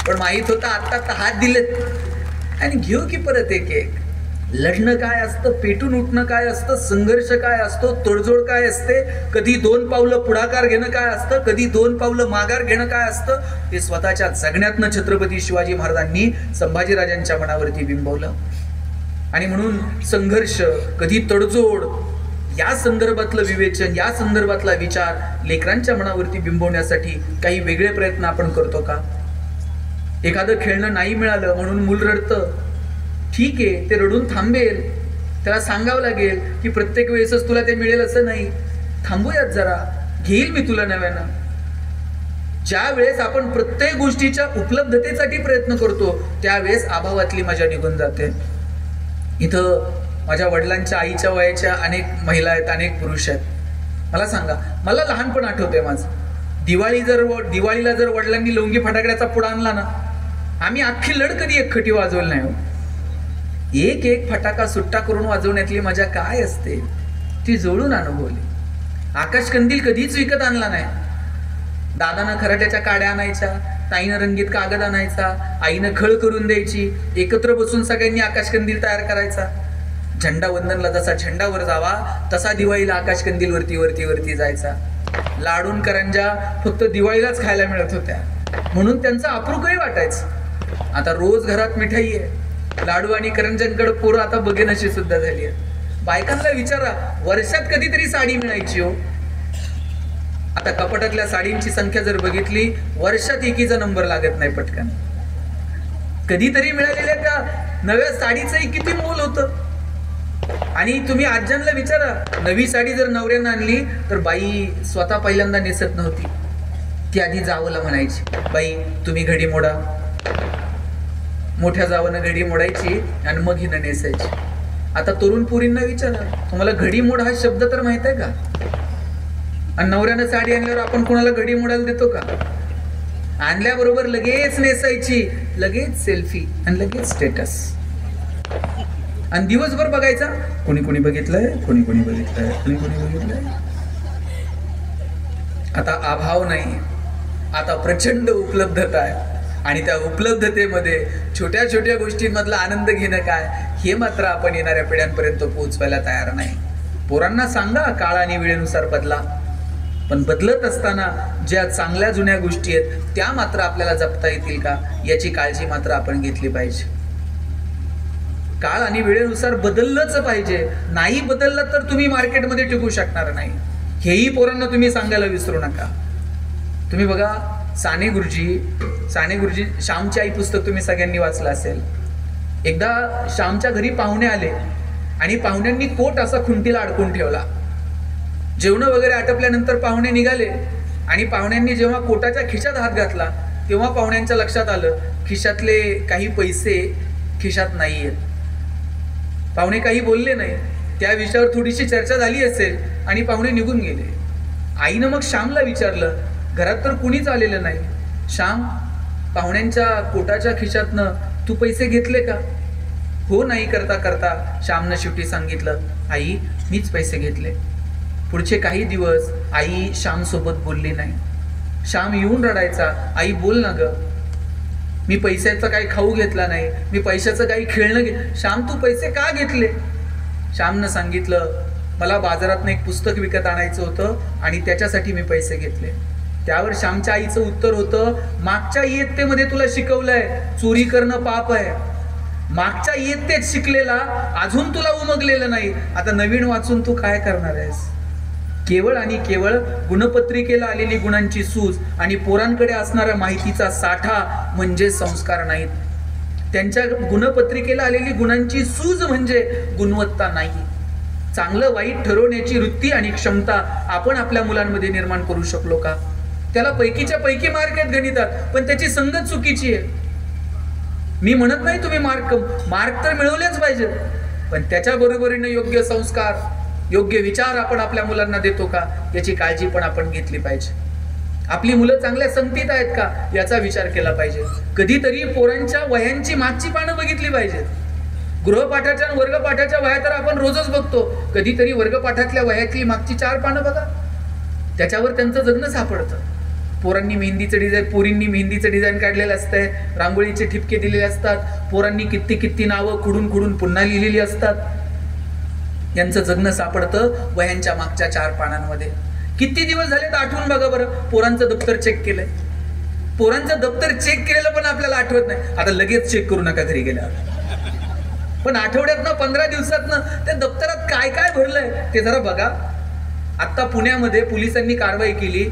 पण माहित होता आता हात दिलेत आणि घेऊ की परत एक एक. लढणं काय असतं, पेटून उठणं काय असतं, संघर्ष काय असतो, तडजोड काय असते, कधी 2 पावलं पुढाकार घेणं काय असतं, कधी 2 पावलं माघार घेणं काय असतं, ते स्वतःच्या जगण्यातनं छत्रपती शिवाजी महाराजांनी संभाजीराजांच्या मनावरती बिंबवलं. आणि म्हणून संघर्ष, कधी तडजोड, या संदर्भातलं विवेचन, या संदर्भातला विचार लेकरांच्या मनावरती बिंबवण्यासाठी काही वेगळे प्रयत्न आपण करतो का? एखादं खेळणं नाही मिळालं म्हणून मूल रडतं, ठीक आहे, ते रडून थांबेल, त्याला सांगावं लागेल की प्रत्येक वेळेसच तुला ते मिळेल असं नाही, थांबूयात जरा, घेईल मी तुला नव्यानं. ज्या वेळेस आपण प्रत्येक गोष्टीच्या उपलब्धतेसाठी प्रयत्न करतो त्यावेळेस अभावातली मजा निघून जाते. इथं माझ्या वडिलांच्या आईच्या वयाच्या अनेक महिला आहेत, अनेक पुरुष आहेत. मला सांगा, मला लहानपण आठवतंय माझं. दिवाळीला जर वडिलांनी लोंगी फटाकड्याचा पुडा आणला ना, आम्ही अख्खी लढ कधी एकखटी वाजवलं नाही हो. एक एक फटाका सुट्टा करून वाजवण्यातली मजा काय असते ती जवळून अनुभवली. आकाश कंदील कधीच विकत आणला नाही. दादानं खराट्याच्या काड्या आणायच्या, ताईनं रंगीत कागद आणायचा, आईनं खळ करून द्यायची, एकत्र बसून सगळ्यांनी आकाश कंदील तयार करायचा. झेंडा वंदनला जसा झेंडा वर जावा तसा दिवाळीला आकाश कंदील वरती वरती वरती जायचा. लाडून करंजा फक्त दिवाळीलाच खायला मिळत होत्या म्हणून त्यांचं अप्रूपही वाटायचं. आता रोज घरात मिठाई आहे, लाडू आणि करंजांकडे पोरं आता बघेनशी सुद्धा झाली आहे. बायकांना विचारा, वर्षात कधीतरी साडी मिळायची हो. आता कपाटातल्या साडींची संख्या जर बघितली, वर्षात एकीचा नंबर लागत नाही पटकन. कधीतरी मिळालेल्या त्या नव्या साडीचंही किती मोल होतं. आणि तुम्ही आज्यांना विचारा, नवी साडी जर नवऱ्यानं आणली तर बाई स्वतः पहिल्यांदा नेसत नव्हती, ती आधी जावला म्हणायची, बाई तुम्ही घडी मोडा. मोठ्या जावानं घडी मोडायची आणि मग हिनं नेसायची. आता तरुण पोरींना विचारा, तुम्हाला घडी मोड हा शब्द तर माहित आहे का? आणि नवऱ्यानं साडी आणल्यावर आपण कोणाला घडी मोडायला देतो का? आणल्याबरोबर लगेच नेसायची, लगेच सेल्फी आणि लगेच स्टेटस, आणि दिवसभर बघायचा कोणी कोणी बघितलंय, कोणी कोणी बघितलंय, कोणी कोणी बघितलंय. आता अभाव नाही, आता प्रचंड उपलब्धता आहे, आणि त्या उपलब्धतेमध्ये छोट्या छोट्या गोष्टींमधला आनंद घेणं काय, हे मात्र आपण येणाऱ्या पिढ्यांपर्यंत पोहोचवायला तयार नाही. पोरांना सांगा काळ आणि वेळेनुसार बदला, पण बदलत असताना ज्या चांगल्या जुन्या गोष्टी आहेत त्या मात्र आपल्याला जपता येतील का, याची काळजी मात्र आपण घेतली पाहिजे. काळ आणि वेळेनुसार बदललंच पाहिजे, नाही बदललं तर तुम्ही मार्केटमध्ये टिकू शकणार नाही, हेही पोरांना तुम्ही सांगायला विसरू नका. तुम्ही बघा साने गुरुजी श्यामची आई पुस्तक तुम्ही सगळ्यांनी वाचलं असेल. एकदा श्यामच्या घरी पाहुणे आले आणि पाहुण्यांनी कोट असा खुंटीला अडकून ठेवला. जेवण वगैरे आटपल्यानंतर पाहुणे निघाले आणि पाहुण्यांनी जेव्हा कोटाच्या खिशात हात घातला तेव्हा पाहुण्यांच्या लक्षात आलं खिशातले काही पैसे खिशात नाही आहेत. पाहुणे काही बोलले नाही, त्या विषयावर थोडीशी चर्चा झाली असेल आणि पाहुणे निघून गेले. आईनं मग श्यामला विचारलं, घरात तर कुणीच आलेलं नाही, श्याम पाहुण्यांच्या कोटाच्या खिशातनं तू पैसे घेतले का? हो नाही करता करता श्यामनं शेवटी सांगितलं, आई मीच पैसे घेतले. पुढचे काही दिवस आई श्याम सोबत बोलली नाही. श्याम येऊन रडायचा, आई बोल ना ग, मी पैशाचं काही खाऊ घेतला नाही, मी पैशाचं काही खेळणं श्याम तू पैसे का घेतले? श्यामनं सांगितलं, मला बाजारातनं एक पुस्तक विकत आणायचं होतं आणि त्याच्यासाठी मी पैसे घेतले. त्यावर श्यामच्या आईचं उत्तर होतं, मागच्या इयत्तेमध्ये तुला शिकवलंय चोरी करणं पाप आहे, मागच्या इयत्तेत शिकलेला अजून तुला उमगलेलं नाही, आता नवीन वाचून तू काय करणार आहेस? केवळ आणि केवळ गुणपत्रिकेला आलेली गुणांची सूज आणि पोरांकडे असणाऱ्या माहितीचा साठा म्हणजे संस्कार नाहीत. त्यांच्या गुणपत्रिकेला आलेली गुणांची सूज म्हणजे गुणवत्ता नाही. चांगलं वाईट ठरवण्याची वृत्ती आणि क्षमता आपण आपल्या मुलांमध्ये निर्माण करू शकलो का? त्याला पैकीच्या पैकी मार्क आहेत गणितात, पण त्याची संगत चुकीची आहे. मी म्हणत नाही तुम्ही मार्क तर मिळवलेच पाहिजेत, पण त्याच्या बरोबरीने योग्य संस्कार, योग्य विचार आपण आपल्या मुलांना देतो का, याची काळजी पण आपण घेतली पाहिजे. आपली मुलं चांगल्या संगतीत आहेत का, याचा विचार केला पाहिजे. कधीतरी पोरांच्या वह्यांची मागची पानं बघितली पाहिजेत. गृहपाठाच्या वर्गपाठाच्या वह्या तर आपण रोजच बघतो, कधीतरी वर्गपाठातल्या वह्यातली मागची 4 पानं बघा, त्याच्यावर त्यांचं जगणं सापडतं. पोरींनी मेहंदीचं डिझाईन काढलेलं असतंय, रांगोळीचे ठिपके दिलेले असतात, पोरांनी किती नावं खुडून पुन्हा लिहिलेली असतात. यांचं जगणं सापडतं वह्यांच्या मागच्या 4 पानांमध्ये. किती दिवस झाले तर आठवून बघा बरं, पोरांचं दप्तर चेक केलंय, पोरांचं दप्तर चेक केलेलं पण आपल्याला आठवत नाही. आता लगेच चेक करू नका घरी गेल्यावर, पण आठवड्यातनं 15 दिवसातनं त्या दप्तरात काय काय भरलंय ते जरा बघा. आता पुण्यामध्ये पोलिसांनी कारवाई केली,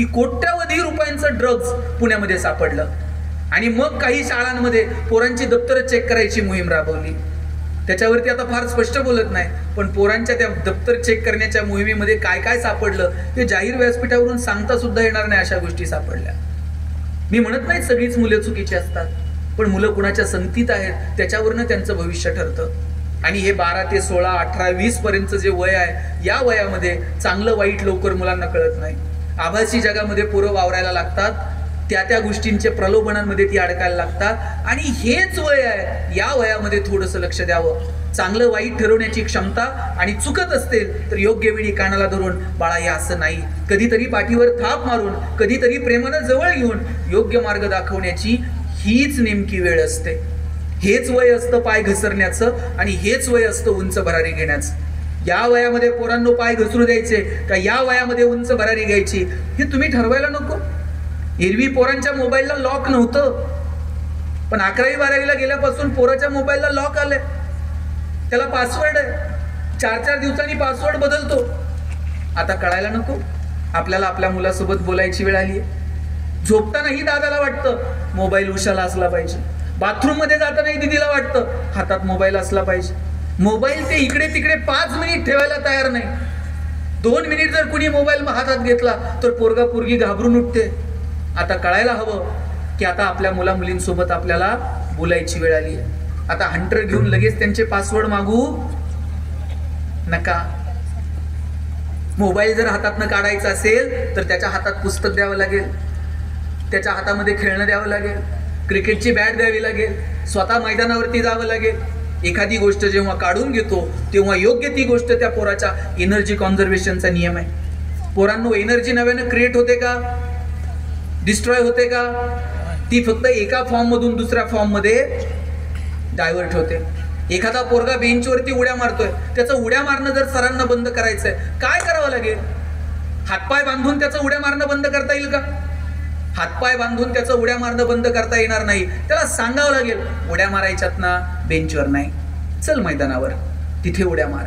कोट्यावधी रुपयांचं ड्रग्ज पुण्यामध्ये सापडलं, आणि मग काही शाळांमध्ये पोरांची दप्तर चेक करायची मोहीम राबवली. त्याच्यावरती आता फार स्पष्ट बोलत नाही, पण पोरांच्या त्या दप्तर चेक करण्याच्या मोहिमेमध्ये काय काय सापडलं हे जाहीर व्यासपीठावरून सांगता सुद्धा येणार नाही, अशा गोष्टी सापडल्या. मी म्हणत नाही सगळीच मुलं चुकीची असतात, पण मुलं कुणाच्या संगतीत आहेत त्याच्यावरनं त्यांचं भविष्य ठरतं. आणि हे 12 ते 16, 18, 20 पर्यंतचं जे वय आहे, या वयामध्ये चांगलं वाईट लवकर मुलांना कळत नाही. आभासी जगामध्ये पोरं वावरायला लागतात, त्या गोष्टींच्या प्रलोभनांमध्ये ती अडकायला लागतात, आणि हेच वय आहे, या वयामध्ये थोडंसं लक्ष द्यावं. चांगलं वाईट ठरवण्याची क्षमता, आणि चुकत असतील तर योग्य वेळी कानाला धरून, बाळा हे असं नाही, कधीतरी पाठीवर थाप मारून, कधीतरी प्रेमानं जवळ घेऊन योग्य मार्ग दाखवण्याची हीच नेमकी वेळ असते. हेच वय असतं पाय घसरण्याचं, आणि हेच वय असतं उंच भरारी घेण्याचं. या वयामध्ये पोरांनो पाय घसरू द्यायचे का या वयामध्ये उंच भरारी घ्यायची, हे तुम्ही ठरवायला नको. एरवी पोरांच्या मोबाईलला लॉक नव्हतं, पण 11वी 12वीला गेल्यापासून पोराच्या मोबाईलला लॉक आलंय, त्याला पासवर्ड आहे, 4-4 दिवसांनी पासवर्ड बदलतो. आता कळायला नको आपल्याला आपल्या मुलासोबत बोलायची वेळ आली आहे. झोपतानाही दादाला वाटतं मोबाईल उशाला असला पाहिजे, बाथरूम मध्ये जातानाही दीदीला वाटतं हातात मोबाईल असला पाहिजे. मोबाईल ते इकडे तिकडे 5 मिनिट ठेवायला तयार नाही. 2 मिनिट जर कुणी मोबाईल हातात घेतला तर पोरगा पोरगी घाबरून उठते. आता कळायला हवं की आता आपल्या मुला मुलींसोबत आपल्याला बोलायची वेळ आली आहे. आता हंटर घेऊन लगेच त्यांचे पासवर्ड मागू नका. मोबाईल जर हातातनं काढायचा असेल तर त्याच्या हातात पुस्तक द्यावं लागेल, त्याच्या हातामध्ये खेळणं द्यावं लागेल, क्रिकेटची बॅट द्यावी लागेल, स्वतः मैदानावरती जावं लागेल. एखादी गोष्ट जेव्हा काढून घेतो तेव्हा योग्य ती गोष्ट त्या पोराच्या एनर्जी कॉन्झर्वेशनचा नियम आहे. पोरांनो, एनर्जी नव्यानं क्रिएट होते का, डिस्ट्रॉय होते का? ती फक्त एका फॉर्ममधून दुसऱ्या फॉर्ममध्ये डायव्हर्ट होते. एखादा पोरगा बेंचवरती उड्या मारतोय, त्याचं उड्या मारणं जर सरांना बंद करायचंय, काय करावं लागेल? हातपाय बांधून त्याचं उड्या मारणं बंद करता येईल का? हातपाय बांधून त्याचं उड्या मारणं बंद करता येणार नाही. त्याला सांगावं लागेल, उड्या मारायच्यात ना, बेंचवर नाही, चल मैदानावर, तिथे उड्या मार.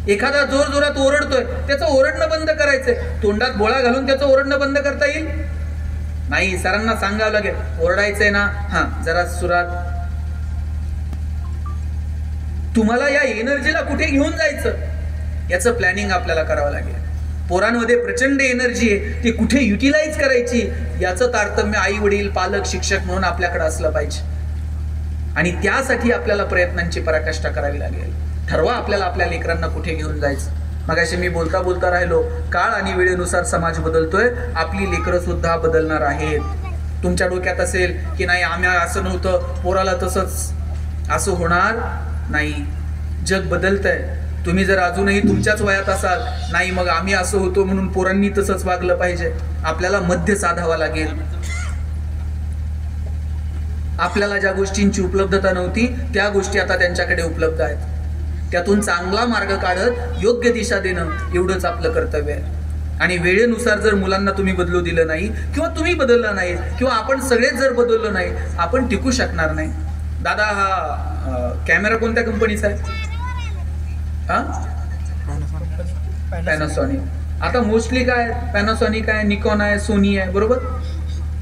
एखादा जोर जोरात ओरडतोय, त्याचं ओरडणं बंद करायचंय. तोंडात बोळा घालून त्याचं ओरडणं बंद करता येईल? नाही, सरांना सांगावं लागेल, ओरडायचंय ना, हा जरा सुरात. तुम्हाला या एनर्जीला कुठे घेऊन जायचं याचं प्लॅनिंग आपल्याला करावं लागेल. पोरांमध्ये प्रचंड एनर्जी आहे, ती कुठे युटिलाइज करायची याचं तारतम्य आई वडील पालक शिक्षक म्हणून आपल्याकडे असलं पाहिजे. आणि त्यासाठी आपल्याला प्रयत्नांची पराकाष्ठा करावी लागेल. ठरवा आपल्याला आपल्या लेकरांना कुठे घेऊन जायचं. मगाशी मी बोलता बोलता राहिलो, काळ आणि वेळेनुसार समाज बदलतोय, आपली लेकरं सुद्धा बदलणार आहेत. तुमच्या डोक्यात असेल की नाही आम्ही असं नव्हतं, पोराला तसंच, असं होणार नाही. जग बदलतंय. तुम्ही जर अजूनही तुमच्याच वयात असाल, नाही मग आम्ही असं होतो म्हणून पोरांनी तसंच वागलं पाहिजे. आपल्याला मध्य साधावा लागेल. आपल्याला ज्या गोष्टींची उपलब्धता नव्हती त्या गोष्टी आता त्यांच्याकडे उपलब्ध आहेत. त्यातून चांगला मार्ग काढत योग्य दिशा देणं एवढंच आपलं कर्तव्य आहे. आणि वेळेनुसार जर मुलांना तुम्ही बदलू दिलं नाही, किंवा तुम्ही बदललं नाही, किंवा आपण सगळेच जर बदललो नाही, आपण टिकू शकणार नाही. दादा, हा कॅमेरा कोणत्या कंपनीचा आहे? पॅनासॉनिक. आता मोस्टली काय, पॅनासॉनिक आहे, निकॉन आहे, सोनी आहे, बरोबर.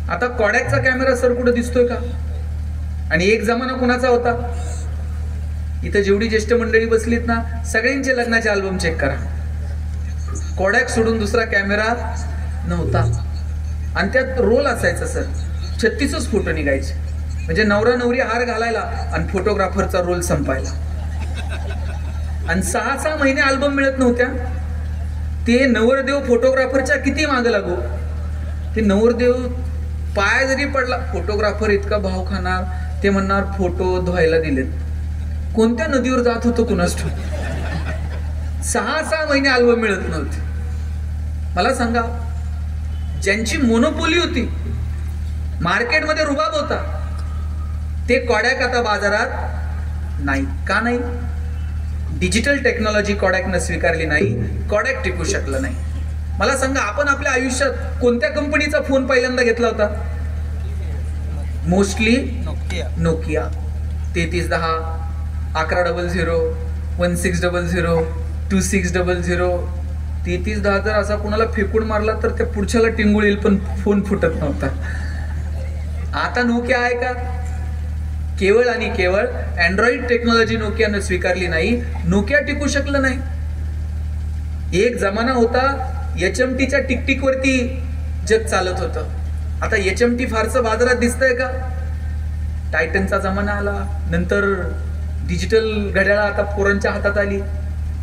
आता कॉडॅकचा कॅमेरा सर कुठं दिसतोय का? आणि एक जमाना कोणाचा होता? इथं जेवढी ज्येष्ठ मंडळी बसलीत ना, सगळ्यांचे लग्नाचे अल्बम चेक करा. कॉडॅक सोडून दुसरा कॅमेरा नव्हता. आणि त्यात रोल असायचा सर, 36च फोटो निघायचे. म्हणजे नवरा नवरी हार घालायला आणि फोटोग्राफरचा रोल संपायला. आणि 6-6 महिने अल्बम मिळत नव्हत्या. ते नवरदेव फोटोग्राफरच्या किती मागं लागू, ते नवरदेव पाय जरी पडला, फोटोग्राफर इतका भाव खाणार, ते म्हणणार फोटो धुवायला दिलेत. कोणत्या नदीवर जात होतो कुणास ठाऊक. 6-6 महिने अल्बम मिळत नव्हते. मला सांगा, ज्यांची मोनोपोली होती, मार्केटमध्ये रुबाब होता, ते कॉडॅक आता बाजारात नाही. का नाही? डिजिटल टेक्नॉलॉजी कॉडॅकनं स्वीकारली नाही, कॉडॅक टिकू शकलं नाही. मला सांगा, आपण आपल्या आयुष्यात कोणत्या कंपनीचा फोन पहिल्यांदा घेतला होता? Mostly Nokia. 3310, 1100, 1600, 2600. 3310 जर असा कुणाला फेकून मारला तर त्या पुढच्याला टिंगूळ येईल, पण फोन फुटत नव्हता. आता नोकिया आहे का? केवळ आणि केवळ अँड्रॉइड टेक्नॉलॉजी नोकियानं स्वीकारली नाही, नोकिया टिकू शकलं नाही. एक जमाना होता HMTच्या टिकटिकवरती जग चालत होतं. आता HMT फारसं बाजारात दिसतंय का? टायटनचा जमाना आला, नंतर डिजिटल घड्याळ आता पोरांच्या हातात आली.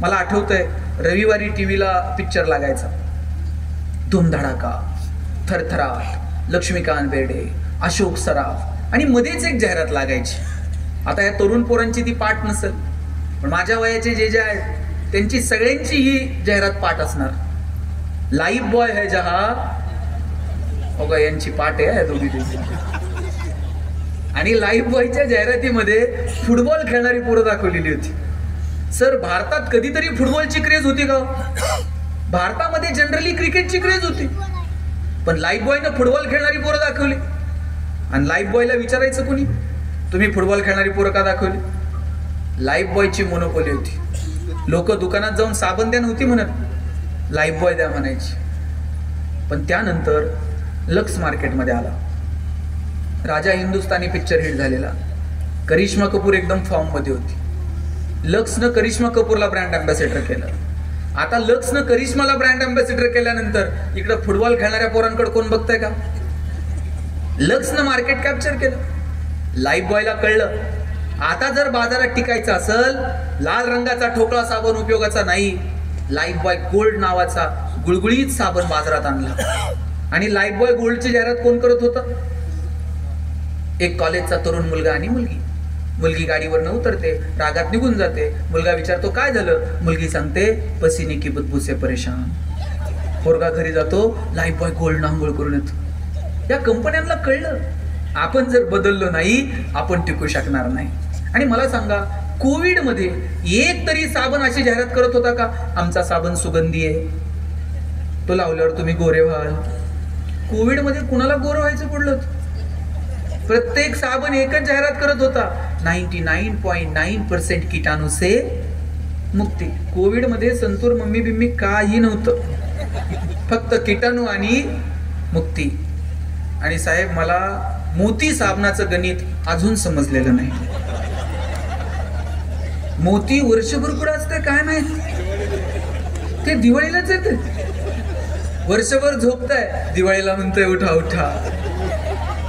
मला आठवतंय, रविवारी टीव्हीला पिक्चर लागायचा, धूमधडाका, थरथराट, लक्ष्मीकांत बेर्डे, अशोक सराफ, आणि मध्येच एक जाहिरात लागायची. आता या तरुण पोरांची ती पाठ नसेल, पण माझ्या वयाचे जे आहेत त्यांची सगळ्यांची ही जाहिरात पाठ असणार. लाईफ बॉय है जहा, हो का, यांची पाठ आहे दोघी. आणि लाईफ बॉयच्या जाहिरातीमध्ये फुटबॉल खेळणारी पोरं दाखवलेली होती. सर, भारतात कधीतरी फुटबॉलची क्रेज होती का? भारतामध्ये जनरली क्रिकेटची क्रेज होती, पण लाईफ बॉयनं फुटबॉल खेळणारी पोरं दाखवली. आणि लाईफ बॉयला विचारायचं कोणी, तुम्ही फुटबॉल खेळणारी पोरं का दाखवली? लाईफ बॉयची मोनोपोली होती. लोक दुकानात जाऊन साबण द्या नव्हती म्हणत, लाईफ बॉय द्या म्हणायची. पण त्यानंतर लक्स मार्केटमध्ये आला, राजा हिंदुस्तानी पिक्चर हिट झालेला. करिश्मा कपूर एकदम फॉर्ममध्ये होती. लक्सनं करिश्मा कपूरला ब्रँड अँबॅसेडर केलं. आता लक्सनं करिश्माला ब्रँड अँबॅसेडर केल्यानंतर इकडं फुटबॉल खेळणाऱ्या पोरांकडे कोण बघतंय का? लक्सनं मार्केट कॅप्चर केलं. लाईफ बॉयला कळलं, आता जर बाजारात टिकायचं असेल, लाल रंगाचा ठोकळा साबण उपयोगाचा नाही, लाईफबॉय गोल्ड नावाचा गुळगुळीत साबण बाजारात आणला. आणि लाईफबॉय गोल्डची जाहिरात कोण करत होतं? एक कॉलेजचा तरुण मुलगा आणि मुलगी. मुलगी गाडीवर उतरते, रागात निघून जाते. मुलगा विचारतो काय झालं? मुलगी सांगते पसीने की बदबू से परेशान. पोरगा घरी जातो, लाईफबॉय गोल्ड आंघोळ करून येतो. या कंपन्यांना कळलं आपण जर बदललो नाही आपण टिकू शकणार नाही. आणि मला सांगा, कोविड मध्ये एक तरी साबण अशी जाहिरात करत होता का आमचा साबण सुगंधी आहे, तो लावल्यावर तुम्ही गोरे व्हाल? कोविड मध्ये कुणाला गोरं व्हायचं पडलं? प्रत्येक साबण एकच जाहिरात करत होता, 99.9% कीटाणू से मुक्ती. कोविड मध्ये संतूर मम्मी बिम्मी काही नव्हतं, फक्त कीटाणू आणि मुक्ती. आणि साहेब, मला मोती साबणाचं गणित अजून समजलेलं नाही. मोती वर्षभर कुठं असते काय माहित, ते दिवाळीलाच येते. वर्षभर झोपताय, दिवाळीला म्हणतोय उठा उठा.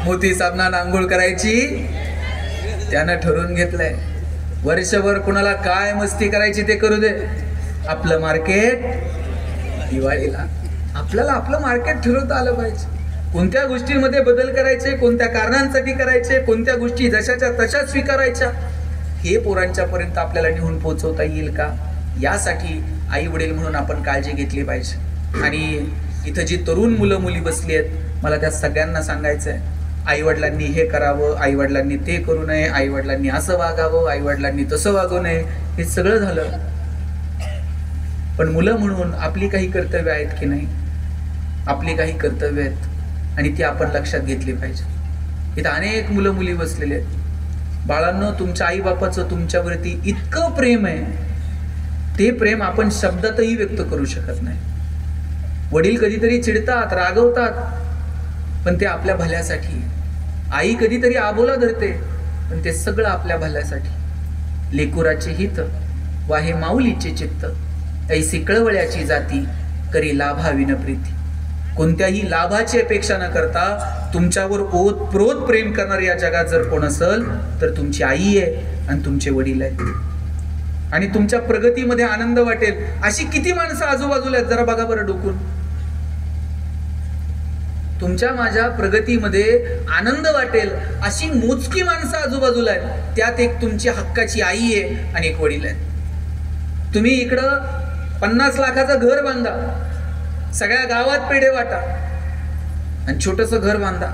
मोती साबणानं आंघोळ करायची त्यानं ठरवून घेतलंय. वर्षभर कुणाला काय मस्ती करायची ते करू दे, आपलं मार्केट दिवाळीला. आपल्याला आपलं मार्केट ठरवता आलं पाहिजे. कोणत्या गोष्टींमध्ये बदल करायचे, कोणत्या कारणांसाठी करायचे, कोणत्या गोष्टी जशाच्या तशा स्वीकारायच्या, हे पोरांच्या पर्यंत आपल्याला नेऊन पोहोचवता येईल का, यासाठी आई वडील म्हणून आपण काळजी घेतली पाहिजे. आणि इथं जी तरुण मुलं मुली बसली आहेत, मला त्या सगळ्यांना सांगायचं आहे, आईवडिलांनी हे करावं, आईवडिलांनी ते करू नये, आईवडिलांनी असं वागावं, आईवडिलांनी तसं वागू नये, हे सगळं झालं. पण मुलं म्हणून आपली काही कर्तव्य आहेत की नाही? आपली काही कर्तव्य आहेत आणि ती आपण लक्षात घेतली पाहिजे. इथं अनेक मुलं मुली बसलेले आहेत. बाळांनो, तुमच्या आईबापाचं तुमच्यावरती इतकं प्रेम आहे, ते प्रेम आपण शब्दातही व्यक्त करू शकत नाही. वडील कधीतरी चिडतात, रागवतात, पण ते आपल्या भल्यासाठी. आई कधीतरी आबोला धरते, पण ते सगळं आपल्या भल्यासाठी. लेकुराचे हित वाहे माऊलीचे चित्त, ऐसी कळवळ्याची जाती करी लाभाविन प्रीती. कोणत्याही लाभाची अपेक्षा न करता तुमच्यावर ओतप्रोत प्रेम करणारे या जगात जर कोण असेल तर तुमची आई आहे आणि तुमचे वडील आहेत. आणि तुमच्या प्रगतीमध्ये आनंद वाटेल अशी किती माणसं आजूबाजूला आहेत, जरा बघा बरं डोकून. तुमच्या माझ्या प्रगतीमध्ये आनंद वाटेल अशी मोजकी माणसं आजूबाजूला आहेत, त्यात एक तुमची हक्काची आई आहे आणि एक वडील आहे. तुम्ही इकडं 50 लाखाचं घर बांधा, सगळ्या गावात पेढे वाटा आणि छोटंसं घर बांधा.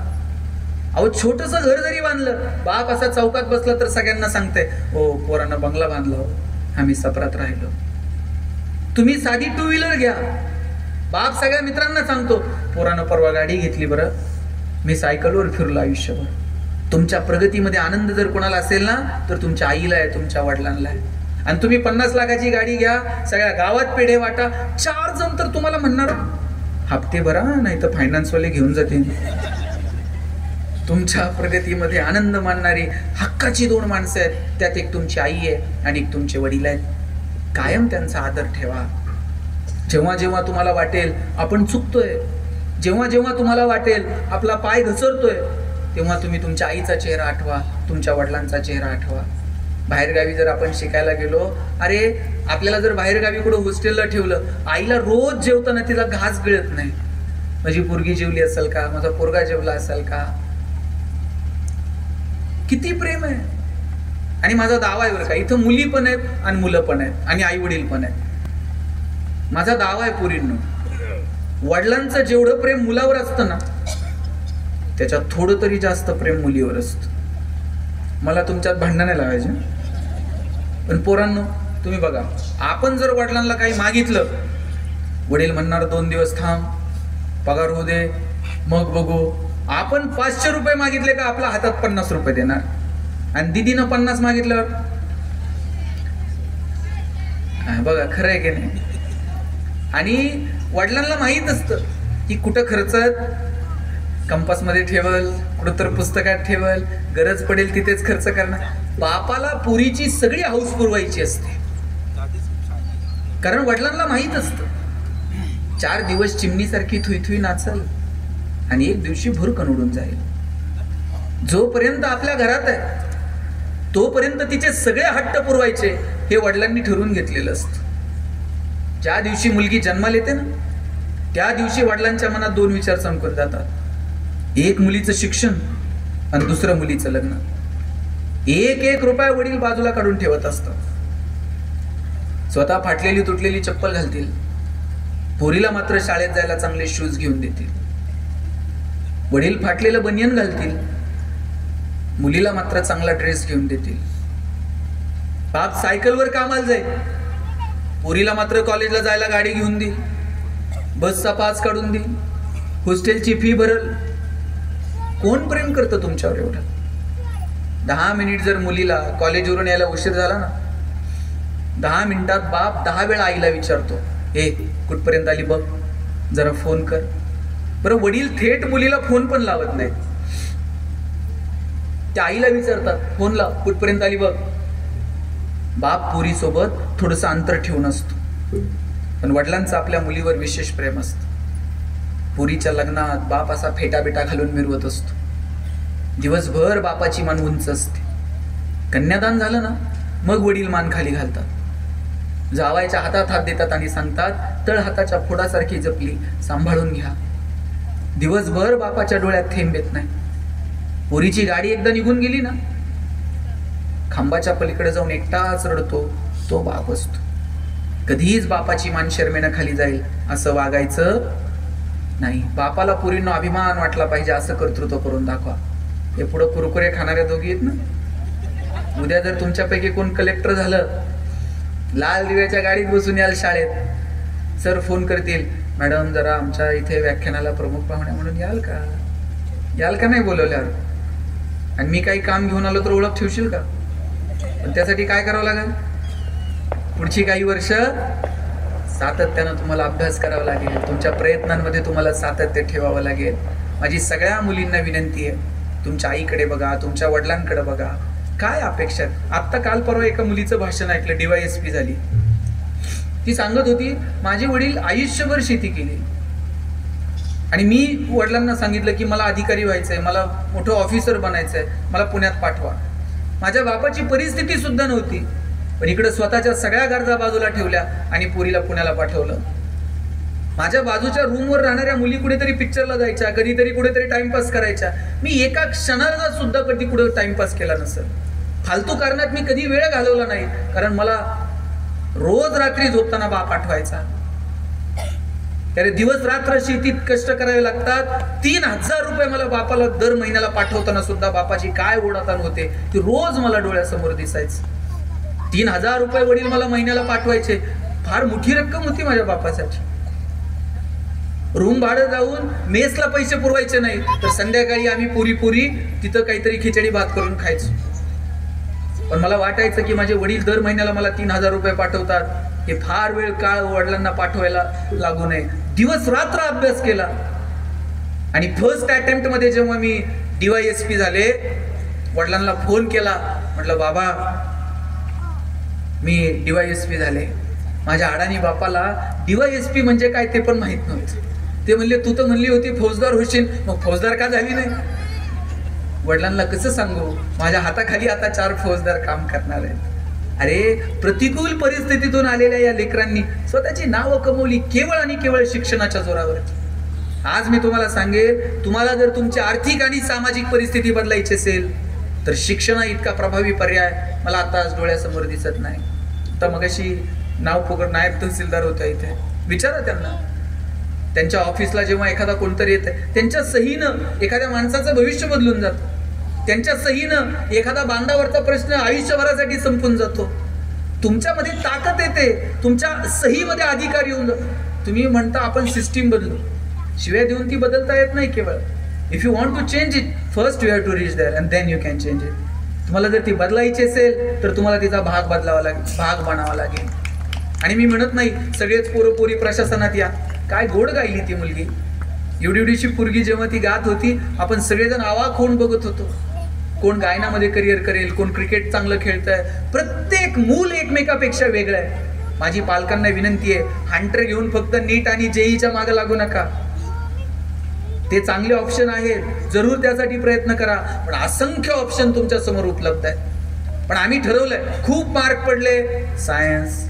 अहो, छोटंसं घर जरी बांधलं, बाप असा चौकात बसला तर सगळ्यांना सांगते, हो पोरांना बंगला बांधला, हो आम्ही सपरात राहिलो. तुम्ही साधी 2 व्हीलर घ्या, बाप सगळ्या मित्रांना सांगतो, पोरानं परवा गाडी घेतली बरं, मी सायकलवर फिरलो आयुष्यभर. तुमच्या प्रगतीमध्ये आनंद जर कोणाला असेल ना तर तुमच्या आईला आहे, तुमच्या वडिलांना आहे. आणि तुम्ही 50 लाखाची गाडी घ्या, सगळ्या गावात पेढे वाटा, 4 जण तर तुम्हाला म्हणणार हप्ते भरा, नाही तर फायनान्सवाले घेऊन जातील. तुमच्या प्रगतीमध्ये आनंद मानणारी हक्काची 2 माणसं आहेत, त्यात एक तुमची आई आहे आणि एक तुमचे वडील आहेत. कायम त्यांचा आदर ठेवा. जेव्हा जेव्हा तुम्हाला वाटेल आपण चुकतोय, जेव्हा जेव्हा तुम्हाला वाटेल आपला पाय घसरतोय, तेव्हा तुम्ही तुमच्या आईचा चेहरा आठवा, तुमच्या वडिलांचा चेहरा आठवा. बाहेरगावी जर आपण शिकायला गेलो, अरे आपल्याला जर बाहेरगावी कुठं हॉस्टेलला ठेवलं, आईला रोज जेवताना तिला घास गिळत नाही, माझी पोरगी जेवली असेल का, माझा पोरगा जेवला असेल का. किती प्रेम आहे. आणि माझा दावा आहे बरं का, इथं मुली पण आहेत आणि मुलं पण आहेत आणि आई वडील पण आहेत. माझा दावा आहे पोरींनो, वडिलांचं जेवढं प्रेम मुलावर असतं ना, त्याच्यात थोडं तरी जास्त प्रेम मुलीवर असतं. मला तुमच्यात भांडण नाही लावायचे, पण पोरांनो तुम्ही बघा, आपण जर वडिलांना काही मागितलं, वडील म्हणणार 2 दिवस थांब, पगार होऊ दे, मग बघू. आपण 500 रुपये मागितले का आपल्या हातात 50 रुपये देणार, आणि दीदीनं 50 मागितल्यावर बघा खरं आहे की नाही. आणि वडिलांना माहीत असतं की कुठं खर्च कंपासमध्ये ठेवल, कुठं तर पुस्तकात ठेवल, गरज पडेल तिथेच खर्च करणार. बापाला पुरीची सगळी हौस पुरवायची असते, कारण वडिलांना माहीत असतं 4 दिवस चिमणीसारखी थुई नाचल आणि एक दिवशी भुरकन उडून जाईल. जोपर्यंत आपल्या घरात आहे तोपर्यंत तिचे सगळे हट्ट पुरवायचे हे वडिलांनी ठरवून घेतलेलं असतं. ज्या दिवशी मुलगी जन्माला येते ना, त्या दिवशी वडिलांच्या मनात दोन विचार चमकत जातात. एक मुलीचं शिक्षण आणि दुसरं मुलीचं लग्न. एक एक रुपया वडील बाजूला काढून ठेवत असतात. स्वतः फाटलेली तुटलेली चप्पल घालतील, पोरीला मात्र शाळेत जायला चांगले शूज घेऊन देतील. वडील फाटलेलं बनियन घालतील, मुलीला मात्र चांगला ड्रेस घेऊन देतील. बाप सायकलवर कामाला जाईल, पोरीला मात्र कॉलेजला जायला गाडी घेऊन देईल, बसचा पास काढून देईल, हॉस्टेलची फी भरल. कोण प्रेम करतं तुमच्यावर एवढं? 10 मिनिट जर मुलीला कॉलेजवरून यायला उशीर झाला ना, 10 मिनिटात बाप 10 वेळा आईला विचारतो, ए कुठपर्यंत आली बघ, जरा फोन कर. बरं, वडील थेट मुलीला फोन पण लावत नाहीत, त्या आईला विचारतात, फोन लाव, कुठपर्यंत आली बघ. बाप पोरीसोबत थोडंसं अंतर ठेवून असतो, पण वडिलांचं आपल्या मुलीवर विशेष प्रेम असतं. पोरीच्या लग्नात बाप असा फेटाबेटा घालून मिरवत असतो. दिवसभर बापाची मान उंच असते. कन्यादान झालं ना, मग वडील मान खाली घालतात, जावायच्या हातात हात देतात आणि सांगतात, तळ हाताच्या फोडासारखी जपली, सांभाळून घ्या. दिवसभर बापाच्या डोळ्यात थेंब येत नाही. पोरीची गाडी एकदा निघून गेली ना, खांबाच्या पलीकडे जाऊन एकटाच रडतो तो बाप असतो. कधीच बापाची मान शर्मेनं खाली जाईल असं वागायचं नाही. बापाला पोरींनो अभिमान वाटला पाहिजे असं कर्तृत्व करून दाखवा. हे पुढं कुरकुरे खाणाऱ्या दोघी आहेत ना, उद्या जर तुमच्यापैकी कोण कलेक्टर झालं, लाल दिव्याच्या गाडीत बसून याल शाळेत, सर फोन करतील, मॅडम जरा आमच्या इथे व्याख्यानाला प्रमुख पाहुणे म्हणून याल का नाही बोलवल्यावर, आणि मी काही काम घेऊन आलो तर ओळख ठेवशील का? पण त्यासाठी काय करावं लागेल? पुढची काही वर्ष सातत्यानं तुम्हाला अभ्यास करावा लागेल, तुमच्या प्रयत्नांमध्ये तुम्हाला सातत्य ठेवावं लागेल. माझी सगळ्या मुलींना विनंती आहे, तुमच्या आईकडे बघा, तुमच्या वडिलांकडे बघा, काय अपेक्षा आहेत. आत्ता काल परवा एका मुलीचं भाषण ऐकलं, DYSP झाली. ती सांगत होती, माझे वडील आयुष्यभर शेती केली आणि मी वडिलांना सांगितलं की मला अधिकारी व्हायचंय, मला मोठं ऑफिसर बनायचंय, मला पुण्यात पाठवा. माझ्या बापाची परिस्थिती सुद्धा नव्हती, पण इकडे स्वतःच्या सगळ्या गरजा बाजूला ठेवल्या आणि पोरीला पुण्याला पाठवलं. माझ्या बाजूच्या रूमवर राहणाऱ्या मुली कुठेतरी पिक्चरला जायच्या, कधीतरी कुठेतरी टाइमपास करायच्या. मी एका क्षणाला सुद्धा कधी कुठे टाइमपास केला नसेल. फालतू कारणात मी कधी वेळ घालवला नाही, कारण मला रोज रात्री झोपताना बाप आठवायचा. त्याने दिवस रात्र शेतीत कष्ट करावे लागतात. 3000 रुपये मला बापाला दर महिन्याला पाठवताना सुद्धा बापाची काय ओढाताण होते ती रोज मला डोळ्यासमोर दिसायचं. 3000 रुपये वडील मला महिन्याला पाठवायचे, फार मोठी रक्कम होती माझ्या बापासाठी. रूम भाडं जाऊन मेसला पैसे पुरवायचे नाही, तर संध्याकाळी आम्ही पुरी तिथं काहीतरी खिचडी भात करून खायचो. पण मला वाटायचं की माझे वडील दर महिन्याला मला 3000 रुपये पाठवतात, हे फार वेळ काळ वडिलांना पाठवायला लागू नये. दिवस रात्र अभ्यास केला आणि फर्स्ट अटेम्प्ट मध्ये जेव्हा मी DYSP झाले, वडिलांना फोन केला, म्हटलं बाबा मी DYSP झाले. माझ्या अडाणी बापाला DYSP म्हणजे काय ते पण माहित नव्हतं. ते म्हणले, तू तर म्हणली होती फौजदार होशील, मग फौजदार का झाली नाही? वडिलांना कसं सांगू, माझ्या हाताखाली आता 4 फौजदार काम करणार आहेत. अरे, प्रतिकूल परिस्थितीतून आलेल्या या लेकरांनी स्वतःची नावं कमवली केवळ आणि केवळ शिक्षणाच्या जोरावर. आज मी तुम्हाला सांगेल, तुम्हाला जर तुमची आर्थिक आणि सामाजिक परिस्थिती बदलायची असेल तर शिक्षणा इतका प्रभावी पर्याय मला आता आज डोळ्यासमोर दिसत नाही. आता मगाशी नाव फुकट नायब तहसीलदार होत्या इथे, विचारा त्यांना. त्यांच्या ऑफिसला जेव्हा एखादा कोणतरी येत आहे, त्यांच्या सहीनं एखाद्या माणसाचं भविष्य बदलून जातं. त्यांच्या सहीनं एखादा बांधावरचा प्रश्न आयुष्यभरासाठी संपून जातो. तुमच्यामध्ये ताकद येते, तुमच्या सहीमध्ये अधिकार येऊन जातो. तुम्ही म्हणता आपण सिस्टीम बदलू, शिव्या देऊन ती बदलता येत नाही. केवळ if you want to change it, first you have to reach there and then you can change it. तुम्हाला जर ती बदलायची असेल तर तुम्हाला तिचा भाग बदलावा लागेल, भाग बनावा लागेल. आणि मी म्हणत नाही सगळेच पोरी प्रशासनात या. काय गोड गायली ती मुलगी, एवढीशी पोरगी जेव्हा ती गात होती, आपण सगळेजण आवाक होऊन बघत होतो. कोण गायनामध्ये करिअर करेल, कोण क्रिकेट चांगलं खेळतंय. प्रत्येक मूल एकमेकापेक्षा वेगळं आहे. माझी पालकांना विनंती आहे, हंटर घेऊन फक्त नीट आणि जेईच्या मागे लागू नका. ते चांगले ऑप्शन आहेत, जरूर त्यासाठी प्रयत्न करा, पण असंख्य ऑप्शन तुमच्या समोर उपलब्ध आहेत. पण आम्ही ठरवलंय, खूप मार्क पडले सायन्स,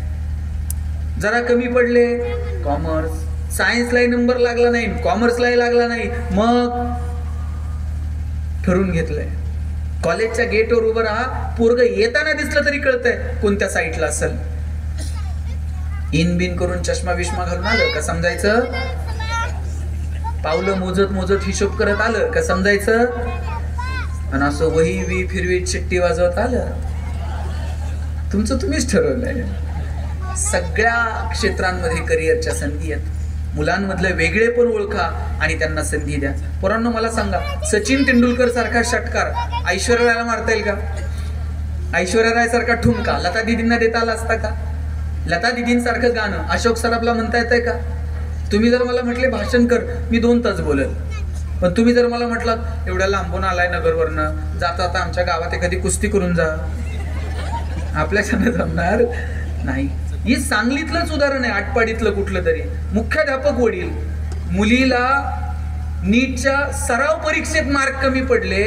जरा कमी पडले कॉमर्स, सायन्सलाही नंबर लागला नाही, कॉमर्सलाही लागला नाही, मग ठरवून घेतलंय कॉलेजच्या गेटवर उभं राहा, पोरग येताना दिसलं तरी कळतंय कोणत्या साईडला असेल. इन बिन करून चष्मा विष्मा घालून आलं का समजायचं, पावलं मोजत मोजत हिशोब करत आलं का समजायचं, आणि असं वही वी फिरवीत चिट्टी वाजवत आलं, तुमचं तुम्हीच ठरवलंय. सगळ्या क्षेत्रांमध्ये करिअरच्या संधी आहेत. मुलांमधले वेगळे पण ओळखा आणि त्यांना संधी द्या. पोरांनो मला सांगा, सचिन तेंडुलकर सारखा षटकार ऐश्वर्या रायला मारता येईल का? ऐश्वर्या राय सारखा ठुमका लता दिदींना देता आला असता का? लता दिदींसारखं गाणं अशोक सराफला म्हणता येतंय का? तुम्ही जर मला म्हटले भाषण कर, मी 2 तास बोलेल. पण तुम्ही जर मला म्हटलात एवढ्या लांबून आलाय नगरवरनं, जाता आता आमच्या गावात एखादी कुस्ती करून जा, आपल्याच्यानं जमणार नाही. ही सांगलीतलंच उदाहरण आहे, आटपाडीतलं कुठलं तरी. मुख्याध्यापक वडील, मुलीला नीटच्या सराव परीक्षेत मार्क कमी पडले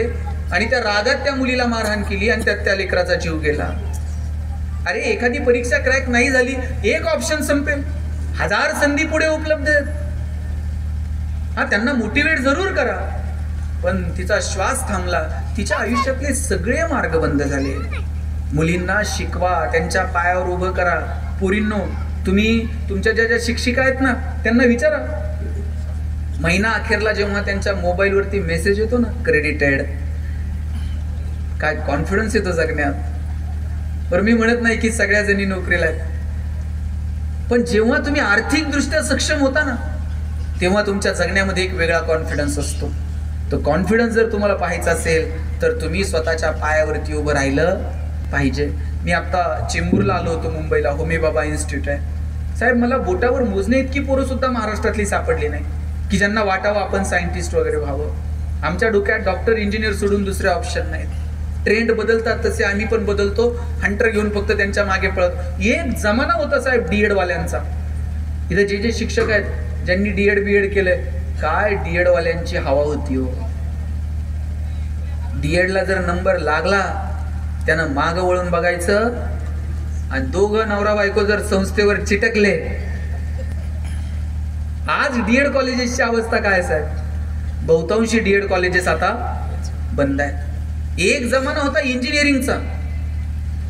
आणि त्या रागात त्या मुलीला मारहाण केली आणि त्यात त्या लेकराचा जीव गेला. अरे एखादी परीक्षा क्रॅक नाही झाली, एक ऑप्शन संपेल, 1000 संधी पुढे उपलब्ध आहेत. हा, त्यांना मोटिवेट जरूर करा, पण तिचा श्वास थांबला, तिच्या आयुष्यातले सगळे मार्ग बंद झाले. मुलींना शिकवा, त्यांच्या पायावर उभं करा. पोरींनो, तुम्ही तुमच्या ज्या शिक्षिका आहेत ना, त्यांना विचारा, महिना अखेरला जेव्हा त्यांच्या मोबाईलवरती मेसेज येतो ना, क्रेडिटेड, काय कॉन्फिडन्स येतो जगण्यात. बरं, मी म्हणत नाही की सगळ्या जणी नोकरीला आहेत, पण जेव्हा तुम्ही आर्थिकदृष्ट्या सक्षम होता ना, तेव्हा तुमच्या जगण्यामध्ये एक वेगळा कॉन्फिडन्स असतो. तो कॉन्फिडन्स जर तुम्हाला पाहायचा असेल तर तुम्ही स्वतःच्या पायावरती उभं राहिलं पाहिजे. मी आता चेंबूरला आलो होतो, मुंबईला होमी बाबा इन्स्टिट्यूट आहे. साहेब, मला बोटावर मोजणे इतकी पोरं सुद्धा महाराष्ट्रातली सापडली नाही की ज्यांना वाटावं आपण सायंटिस्ट वगैरे व्हावं. आमच्या डोक्यात डॉक्टर इंजिनियर सोडून दुसरे ऑप्शन नाहीत. ट्रेंड बदलतात तसे आम्ही पण बदलतो, हंटर घेऊन फक्त त्यांच्या मागे पळत. एक जमाना होता साहेब डीएड वाल्यांचा. इथे जे शिक्षक आहेत ज्यांनी डीएड बीएड केलंय, काय डीएड वाल्यांची हवा होती हो. डीएडला जर नंबर लागला त्यानं मागं वळून बघायचं, आणि दोघं नवरा बायको जर संस्थेवर चिटकले. आज डीएड कॉलेजेसची अवस्था काय साहेब? बहुतांशी डीएड कॉलेजेस आता बंद आहेत. एक जमाना होता इंजिनिअरिंगचा,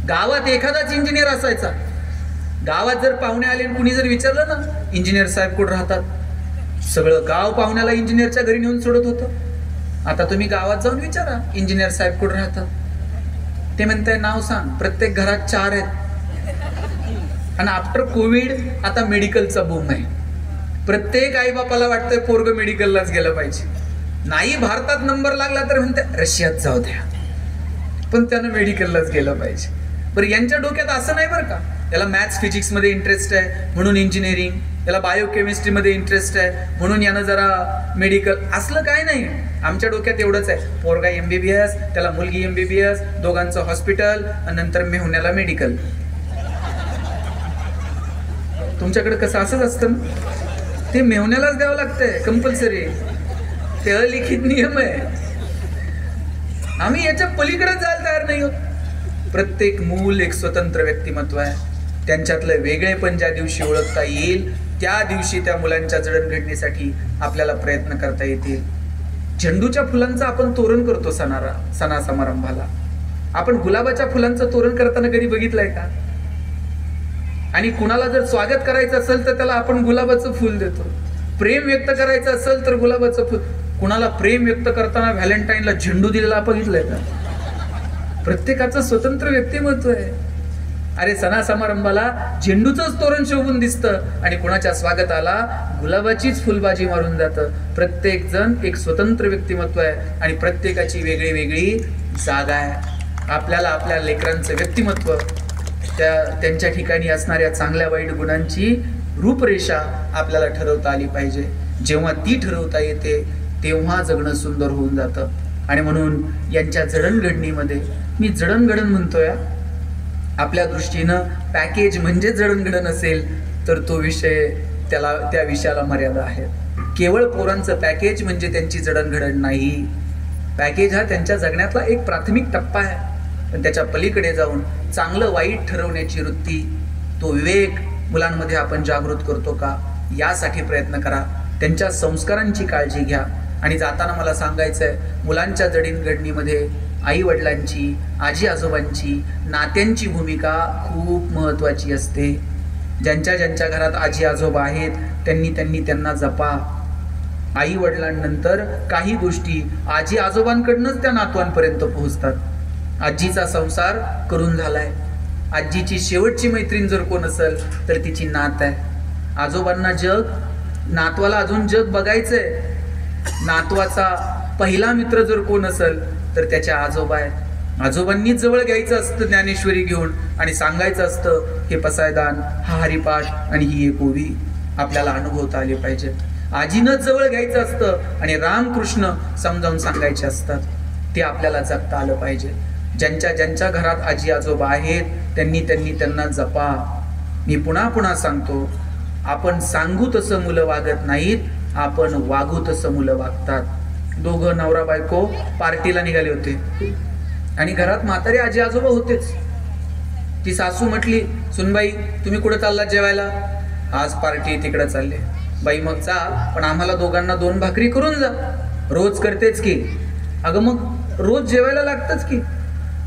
गावात एखादाच इंजिनियर असायचा. गावात जर पाहुणे आले कुणी जर विचारलं ना, इंजिनियर साहेब कुठे राहतात, सगळं गाव पाहुण्याला इंजिनियरच्या घरी नेऊन सोडत होतं. आता तुम्ही गावात जाऊन विचारा, इंजिनियर साहेब कुठे राहतात, ते म्हणताय नाव सांग, प्रत्येक घरात 4 आहेत. आणि आफ्टर कोविड आता मेडिकलचा बूम आहे. प्रत्येक आई बापाला वाटतंय पोरग मेडिकललाच गेलं पाहिजे. नाही भारतात नंबर लागला तर म्हणते रशियात जाऊ द्या, पण त्यानं मेडिकललाच गेलं पाहिजे. बरं, यांच्या डोक्यात असं नाही बरं का, याला मॅथ्स फिजिक्स मध्ये इंटरेस्ट आहे म्हणून इंजिनिअरिंग, याला बायोकेमिस्ट्री मध्ये इंटरेस्ट आहे म्हणून यानं जरा मेडिकल, असलं काय नाही. आमच्या डोक्यात एवढंच आहे, पोरगा MBBS, त्याला मुलगी MBBS, दोघांचं हॉस्पिटल आणि नंतर मेहुण्याला मेडिकल. तुमच्याकडे कसं असंच असतं ना, ते मेहुण्यालाच द्यावं लागतंय कंपल्सरी, ते अलिखित नियम आहे. आम्ही याच्या पलीकडे जायला तयार नाही होत. प्रत्येक मूल एक स्वतंत्र व्यक्तिमत्व आहे. त्यांच्यातलं वेगळेपण ज्या दिवशी ओळखता येईल त्या दिवशी त्या मुलांच्या जडणघडणीसाठी आपल्याला प्रयत्न करता येतील. झेंडूच्या फुलांचं आपण तोरण करतो सणा समारंभाला. आपण गुलाबाच्या फुलांचं तोरण करताना कधी बघितलंय का? आणि कुणाला जर स्वागत करायचं असेल तर त्याला आपण गुलाबाचं फुल देतो. प्रेम व्यक्त करायचं असेल तर गुलाबाचं फुल. कुणाला प्रेम व्यक्त करताना व्हॅलेंटाईनला झेंडू दिलेला बघितलंय का? प्रत्येकाचं स्वतंत्र व्यक्तिमत्व आहे. अरे सणा समारंभाला झेंडूचंच तोरण शोभून दिसतं आणि कुणाच्या स्वागताला गुलाबाचीच फुलबाजी मारून जातं. प्रत्येक जण एक स्वतंत्र व्यक्तिमत्व आहे आणि प्रत्येकाची वेगळी वेगळी जागा आहे. आपल्याला आपल्या लेकरांचं व्यक्तिमत्व, त्यांच्या ठिकाणी असणाऱ्या चांगल्या वाईट गुणांची रूपरेषा आपल्याला ठरवता आली पाहिजे. जेव्हा ती ठरवता येते तेव्हा जगणं सुंदर होऊन जातं. आणि म्हणून यांच्या जडणघडणीमध्ये, मी जडणघडण म्हणतोय, आपल्या दृष्टीनं पॅकेज म्हणजे जडणघडण असेल तर तो विषय, त्या विषयाला मर्यादा आहे. केवळ पोरांचं पॅकेज म्हणजे त्यांची जडणघडण नाही. पॅकेज हा त्यांच्या जगण्यातला एक प्राथमिक टप्पा आहे, पण त्याच्या पलीकडे जाऊन चांगलं वाईट ठरवण्याची वृत्ती, तो विवेक, मुलांमध्ये आपण जागृत करतो का, यासाठी प्रयत्न करा. त्यांच्या संस्कारांची काळजी घ्या. आणि जाताना मला सांगायचं आहे, मुलांच्या जडणघडणीमध्ये आई वडिलांची, आजी आजोबांची, नात्यांची भूमिका खूप महत्त्वाची असते. ज्यांच्या ज्यांच्या घरात आजी आजोबा आहेत त्यांना जपा. आई वडिलांनंतर काही गोष्टी आजी आजोबांकडनंच त्या नातवांपर्यंत पोहोचतात. आजीचा संसार करून झालाय, आजीची शेवटची मैत्रीण जर कोण असेल तर तिची नात आहे. आजोबांना जग, नातवाला अजून जग बघायचंय. नातवाचा पहिला मित्र जर कोण असेल तर त्याच्या आजोबा आहेत. आजोबांनीच जवळ घ्यायचं असतं ज्ञानेश्वरी घेऊन आणि सांगायचं असतं, हे पसायदान, हा हरिपाठ आणि ही एक ओवी आपल्याला अनुभवता आले पाहिजेत. आजीनंच जवळ घ्यायचं असतं आणि रामकृष्ण समजावून सांगायचे असतात. ते आपल्याला जगता आलं पाहिजे. ज्यांच्या ज्यांच्या घरात आजी आजोबा आहेत त्यांना जपा. मी पुन्हा पुन्हा सांगतो, आपण सांगू तसं मुलं वागत नाहीत, आपण वागू तसं मुलं वागतात. दोघं नवरा बायको पार्टीला निघाले होते आणि घरात म्हातारे आजी आजोबा होतेच. ती सासू म्हटली, सुनबाई तुम्ही कुठं चाललात जेवायला? आज पार्टी तिकडे चालले. बाई मग जा, पण आम्हाला दोघांना 2 भाकरी करून जा. रोज करतेच की. अगं मग रोज जेवायला लागतच की.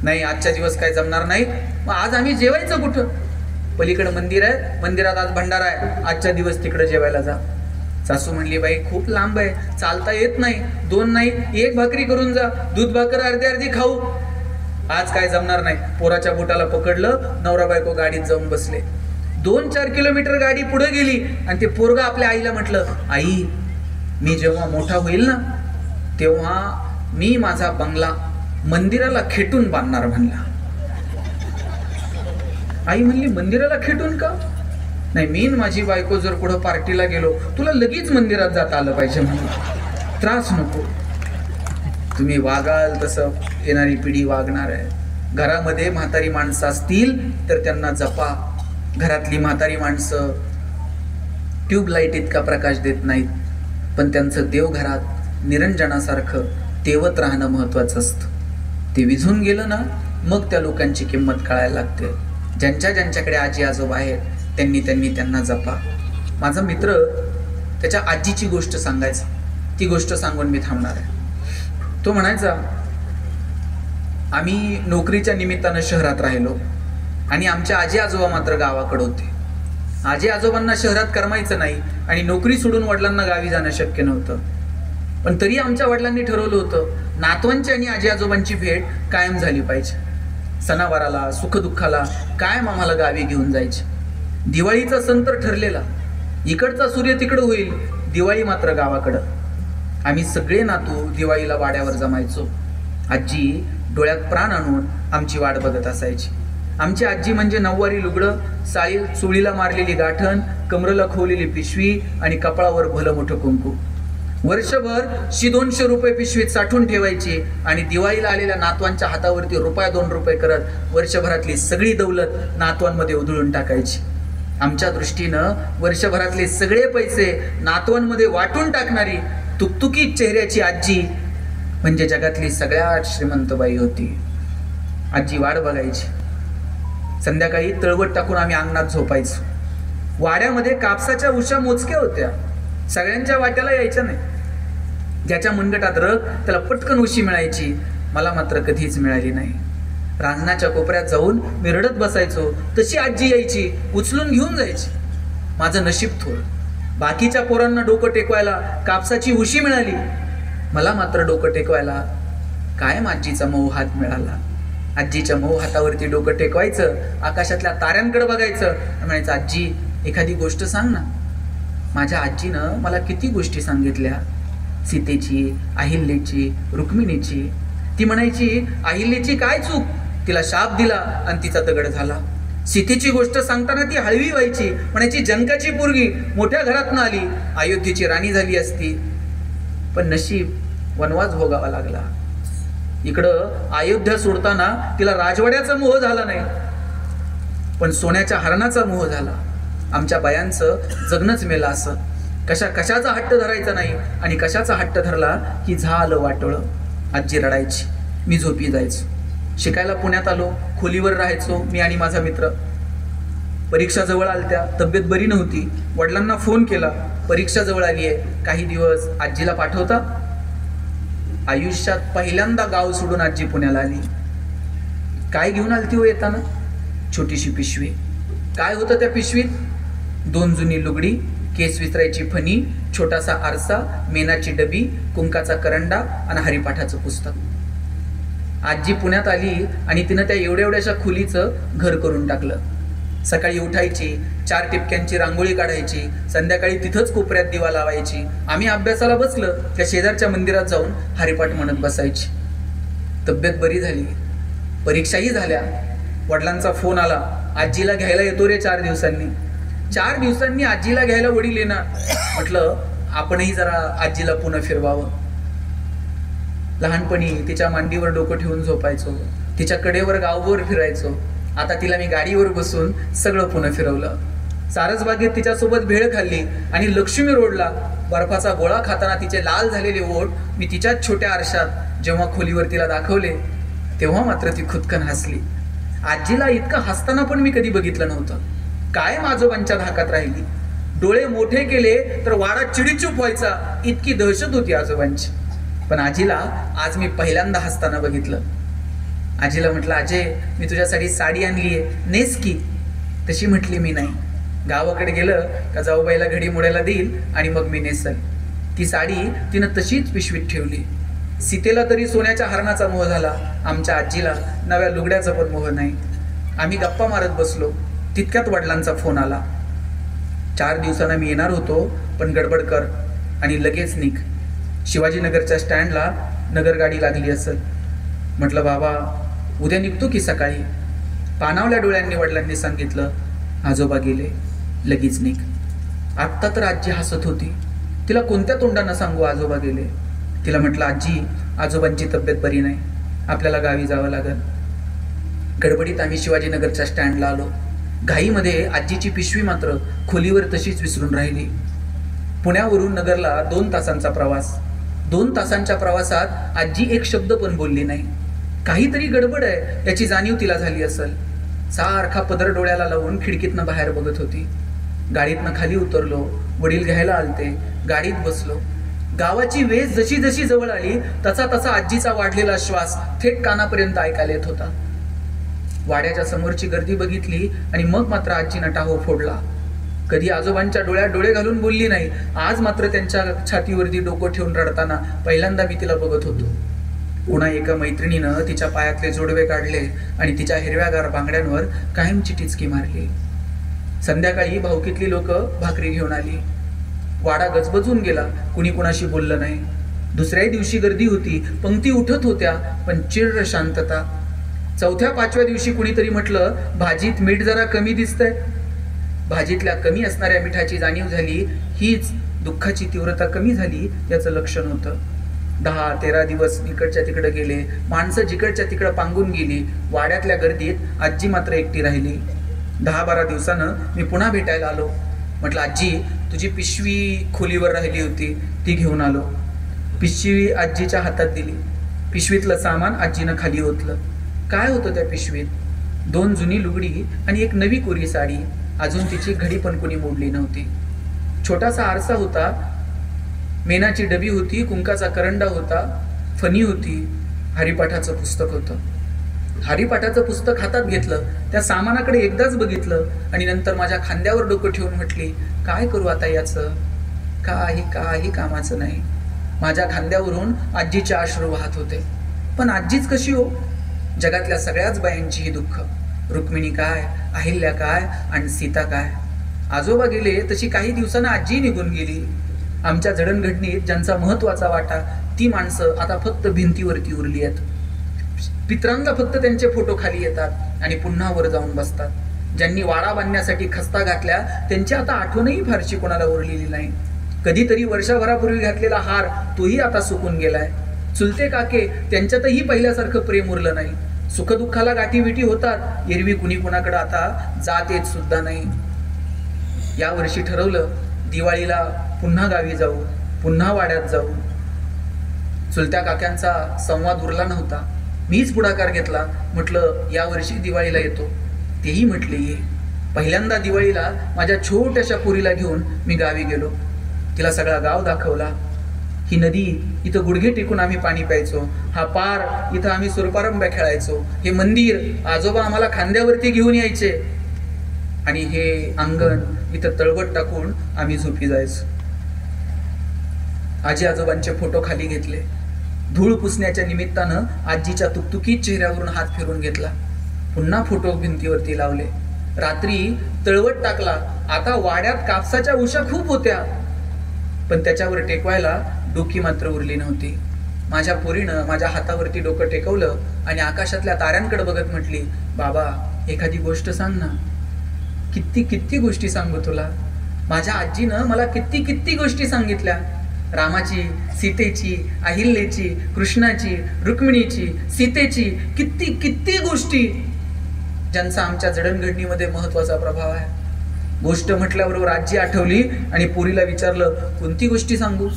नाही आजच्या दिवस काय जमणार नाही. मग आज आम्ही जेवायचं कुठं? पलीकडे मंदिर आहे, मंदिरात आज भंडारा आहे, आजच्या दिवस तिकडे जेवायला जा. सासू म्हणली, बाई खूप लांब आहे, चालता येत नाही. 2 नाही 1 भाकरी करून जा. दूध भाकर अर्धी खाऊ. आज काय जमणार नाही. पोराच्या बोटाला पकडलं, नवरा बायको गाडीत जाऊन बसले. 2-4 किलोमीटर गाडी पुढे गेली आणि ते पोरगा आपल्या आईला म्हटलं, आई मी जेव्हा मोठा होईल ना तेव्हा मी माझा बंगला मंदिराला खेटून बांधणार म्हणला. आई म्हणली, मंदिराला खेटून का? नाही, मी माझी बायको जर पुढं पार्टीला गेलो तुला लगेच मंदिरात जाता आलं पाहिजे म्हणून. त्रास नको. तुम्ही वागाल तसं येणारी पिढी वागणार आहे. घरामध्ये म्हातारी माणसं असतील तर त्यांना जपा. घरातली म्हातारी माणसं ट्यूबलाईट इतका प्रकाश देत नाहीत, पण त्यांचं देवघरात निरंजनासारखं तेवत राहणं महत्त्वाचं असतं. ते विझून गेलं ना मग त्या लोकांची किंमत कळायला लागते. ज्यांच्या ज्यांच्याकडे आजी आजोबा आहेत त्यांना जपा. माझा मित्र त्याच्या आजीची गोष्ट सांगायचा. ती गोष्ट सांगून मी थांबणार आहे. तो म्हणायचा, आम्ही नोकरीच्या निमित्तानं शहरात राहिलो आणि आमच्या आजी आजोबा मात्र गावाकडे होते. आजी आजोबांना शहरात करमायचं नाही आणि नोकरी सोडून वडिलांना गावी जाणं शक्य नव्हतं. पण तरी आमच्या वडिलांनी ठरवलं होतं नातवांची आणि आजी आजोबांची भेट कायम झाली पाहिजे. सणावाराला सुखदुःखाला कायम आम्हाला गावी घेऊन जायचे. दिवाळीचा सण तर ठरलेला, इकडचा सूर्य तिकडं होईल, दिवाळी मात्र गावाकडं. आम्ही सगळे नातू दिवाळीला वाड्यावर जमायचो. आजी डोळ्यात प्राण आणून आमची वाट बघत असायची. आमची आजी म्हणजे 9वारी लुगडं, चोळीला मारलेली गाठण, कमरेला खोवलेली पिशवी आणि कपाळावर भलं मोठं कुंकू. वर्षभर 100-200 रुपये पिशवीत साठवून ठेवायची आणि दिवाळीला आलेल्या नातवांच्या हातावरती ₹2 करत वर्षभरातली सगळी दौलत नातवांमध्ये उधळून टाकायची. आमच्या दृष्टीनं वर्षभरातले सगळे पैसे नातवांमध्ये वाटून टाकणारी तुकतुकीत चेहऱ्याची आजी म्हणजे जगातली सगळ्यात श्रीमंत बाई होती. आजी वाट बघायची. संध्याकाळी तळवट टाकून आम्ही अंगणात झोपायचो. वाड्यामध्ये कापसाच्या उशा मोजक्या होत्या, सगळ्यांच्या वाट्याला यायच्या नाही. ज्याच्या मनगटात रग त्याला पटकन उशी मिळायची. मला मात्र कधीच मिळाली नाही. रांजणाच्या कोपऱ्यात जाऊन मी रडत बसायचो, तशी आजी यायची, उचलून घेऊन जायची. माझं नशीब थोर. बाकीच्या पोरांना डोकं टेकवायला कापसाची उशी मिळाली, मला मात्र डोकं टेकवायला कायम आजीचा मऊ हात मिळाला. आजीच्या मऊ हातावरती डोकं टेकवायचं, आकाशातल्या ताऱ्यांकडे बघायचं, म्हणायचं, आजी एखादी गोष्ट सांग ना. माझ्या आजीनं मला किती गोष्टी सांगितल्या, सीतेची, अहिल्याची, रुक्मिणीची. ती म्हणायची, अहिल्याची काय चूक, तिला शाप दिला आणि तिचा दगड झाला. सीतेची गोष्ट सांगताना ती हळवी व्हायची, म्हणायची, जनकाची पोरगी मोठ्या घरातनं आली, अयोध्येची राणी झाली असती, पण नशीब वनवास भोगावा लागला. इकडं अयोध्या सोडताना तिला राजवाड्याचा मोह झाला नाही, पण सोन्याच्या हरणाचा मोह झाला. आमच्या बायांचं जगणंच मेलं असं. कशाचा हट्ट धरायचा नाही आणि कशाचा हट्ट धरला की झालं वाटोळं. आजी रडायची, मी झोपी जायचो. शिकायला पुण्यात आलो, खोलीवर राहायचो मी आणि माझा मित्र. परीक्षा जवळ आलत्या, तब्येत बरी नव्हती. वडिलांना फोन केला, परीक्षा जवळ आली आहे, काही दिवस आजीला पाठवता. आयुष्यात पहिल्यांदा गाव सोडून आजी पुण्याला आली. काय घेऊन आलती हो येताना? छोटीशी पिशवी. काय होतं त्या पिशवीत? 2 जुनी लुगडी, केस विसरायची फणी, छोटासा आरसा, मेणाची डबी, कुंकाचा करंडा आणि हरिपाठाचं पुस्तक. आजी पुण्यात आली आणि तिनं त्या एवढ्याशा खोलीचं घर करून टाकलं. सकाळी उठायची, 4 टिपक्यांची रांगोळी काढायची, संध्याकाळी तिथंच कोपऱ्यात दिवा लावायची. आम्ही अभ्यासाला बसलं त्या शेजारच्या मंदिरात जाऊन हरिपाठ म्हणत बसायची. तब्येत बरी झाली, परीक्षाही झाल्या. वडिलांचा फोन आला, आजीला घ्यायला येतो रे 4 दिवसांनी. 4 दिवसांनी आजीला घ्यायला वडील येणार. म्हटलं आपणही जरा आजीला पुन्हा फिरवावं. लहानपणी तिच्या मांडीवर डोकं ठेवून झोपायचो, तिच्या कडेवर गावभर फिरायचो. आता तिला मी गाडीवर बसून सगळं पुन्हा फिरवलं. सारसबागेत तिच्यासोबत भेळ खाल्ली आणि लक्ष्मी रोडला बर्फाचा गोळा खाताना तिचे लाल झालेले ओठ मी तिच्याच छोट्या आरशात जेव्हा खोलीवर तिला दाखवले तेव्हा मात्र ती खुदकन हसली. आजीला इतकं हसताना पण मी कधी बघितलं नव्हतं. कायम आजोबांच्या धाकात राहिली. डोळे मोठे केले तर वाडा चिडीचूप व्हायचा, इतकी दहशत होती आजोबांची. पण आजीला आज मी पहिल्यांदा हसताना बघितलं. आजीला म्हटलं, अजय मी तुझ्यासाठी साडी आणली आहे, नेस की. तशी म्हटली मी नाही, गावाकडे गेलं का जाऊबाईला घडी मोडायला देईल आणि मग मी नेसल. ती साडी तिनं तशीच पिशवीत ठेवली. सीतेला तरी सोन्याच्या हरणाचा मोह झाला, आमच्या आजीला नव्या लुगड्याचा पण मोह नाही. आम्ही गप्पा मारत बसलो, तितक्यात वडिलांचा फोन आला. 4 दिवसांना मी येणार होतो, पण गडबड कर आणि लगेच निघ. शिवाजीनगरच्या स्टँडला नगर गाडी लागली असेल. म्हटलं बाबा उद्या निघतो की सकाळी. पाणावल्या डोळ्यांनी वडिलांनी सांगितलं, आजोबा गेले, लगेच निघ. आत्ता तर आजी हसत होती. तिला कोणत्या तोंडानं सांगू आजोबा गेले. तिला म्हटलं, आजी आजोबांची तब्येत बरी नाही, आपल्याला गावी जावं लागेल. गडबडीत आम्ही शिवाजीनगरच्या स्टँडला आलो. घाईमध्ये आजीची पिशवी मात्र खोलीवर तशीच विसरून राहिली. पुण्यावरून नगरला 2 तासांचा प्रवास. 2 तासांच्या प्रवासात आजी एक शब्द पण बोलली नाही. काहीतरी गडबड आहे याची जाणीव तिला झाली असेल. सारखा पदर डोळ्याला लावून खिडकीतनं बाहेर बघत होती. गाडीतनं खाली उतरलो, वडील घ्यायला आलते, गाडीत बसलो. गावाची वेस जशी जशी जवळ आली तसा तसा आजीचा वाढलेला श्वास थेट कानापर्यंत ऐकायला येत होता. वाड्याच्या समोरची गर्दी बघितली आणि मग मात्र आजीनं टाहो फोडला. कधी आजोबांच्या डोळ्यात डोळे घालून बोलली नाही. आज मात्र त्यांच्या छातीवरती डोकं ठेवून रडताना पहिल्यांदा मी तिला बघत होतो. पुन्हा एका मैत्रिणीनं तिच्या पायातले जोडवे काढले आणि तिच्या हिरव्यागार बांगड्यांवर कायमची टिचकी मारली. संध्याकाळी भाऊकीतली लोक भाकरी घेऊन आली. वाडा गजबजून गेला, कुणी कुणाशी बोललं नाही. दुसऱ्याही दिवशी गर्दी होती, पंक्ती उठत होत्या, पण चिर शांतता. 4-5व्या दिवशी कुणीतरी म्हटलं, भाजीत मीठ जरा कमी दिसतंय. भाजीतल्या कमी असणाऱ्या मिठाची जाणीव झाली. हीच दुःखाची तीव्रता कमी झाली याचं लक्षण होतं. 10-13 दिवस इकडच्या तिकडे गेले, माणसं जिकडच्या तिकडं पांगून गेली. वाड्यातल्या गर्दीत आजी मात्र एकटी राहिली. 10-12 दिवसानं मी पुन्हा भेटायला आलो. म्हटलं, आजी तुझी पिशवी खोलीवर राहिली होती, ती घेऊन आलो. पिशवी आजीच्या हातात दिली. पिशवीतलं सामान आजीनं खाली ओतलं. काय होतं त्या पिशवीत? 2 जुनी लुगडी आणि एक नवी कोरी साडी. अजून तिची घडी पण कोणी मोडली नव्हती. छोटासा आरसा होता, मेणाची डबी होती, कुंकाचा करंडा होता, फणी होती, हरिपाठाचं पुस्तक होतं. हरिपाठाचं पुस्तक हातात घेतलं, त्या सामानाकडे एकदाच बघितलं आणि नंतर माझ्या खांद्यावर डोकं ठेवून म्हटली, काय करू आता याचं? काही कामाचं नाही. माझ्या खांद्यावरून आजीचे अश्रू वाहत होते. पण आजीच कशी हो? जगातल्या सगळ्याच बायांची ही दुःख. रुक्मिणी काय, अहिल्या काय आणि सीता काय. आजोबा गेले तशी काही दिवसांना आजी निघून गेली. आमच्या जडणघडणीत ज्यांचा महत्वाचा वाटा, ती माणसं आता फक्त भिंतीवरती उरली आहेत. पितरांना फक्त त्यांचे फोटो खाली येतात आणि पुन्हा वर जाऊन बसतात. ज्यांनी वाडा बांधण्यासाठी खस्ता घातल्या त्यांची आता आठवणही फारशी कोणाला उरलेली नाही. कधीतरी वर्षभरापूर्वी घातलेला हार तोही आता सुकून गेलाय. चुलते काके त्यांच्यातही पहिल्यासारखं प्रेम उरलं नाही. सुखदुःखाला गाठीविटी होतात, एरवी कुणी कुणाकडे आता जात येत सुद्धा नाही. या वर्षी ठरवलं दिवाळीला पुन्हा गावी जाऊ, पुन्हा वाड्यात जाऊ. चुलत्या काक्यांचा संवाद उरला नव्हता. मीच पुढाकार घेतला. म्हटलं या वर्षी दिवाळीला येतो. तेही म्हटले ये. पहिल्यांदा दिवाळीला माझ्या छोट्याशा पुरीला घेऊन मी गावी गेलो. तिला सगळा गाव दाखवला. ही नदी, इथं गुडघे टेकून आम्ही पाणी प्यायचो. हा पार, इथं आम्ही सुरपारंब्या खेळायचो. हे मंदिर, आजोबा आम्हाला खांद्यावरती घेऊन यायचे. आणि हे अंगण, इथं तळवट टाकून आम्ही झोपी जायचो. आजी आजोबांचे फोटो खाली घेतले. धूळ पुसण्याच्या निमित्तानं आजीच्या तुकतुकीत चेहऱ्यावरून हात फिरून घेतला. पुन्हा फोटो भिंतीवरती लावले. रात्री तळवट टाकला. आता वाड्यात कापसाच्या उशा खूप होत्या, पण त्याच्यावर टेकवायला डोकी मात्र उरली नव्हती. माझ्या पोरीनं माझ्या हातावरती डोकं टेकवलं आणि आकाशातल्या ताऱ्यांकडे बघत म्हटली, बाबा एखादी गोष्ट सांग ना. किती किती गोष्टी सांगू तुला. माझ्या आजीनं मला किती किती गोष्टी सांगितल्या. रामाची, सीतेची, अहिल्याची, कृष्णाची, रुक्मिणीची, सीतेची, किती किती गोष्टी ज्यांचा आमच्या जडणघडणीमध्ये महत्वाचा प्रभाव आहे. गोष्ट म्हटल्याबरोबर आजी आठवली आणि पोरीला विचारलं, कोणती गोष्टी सांगू?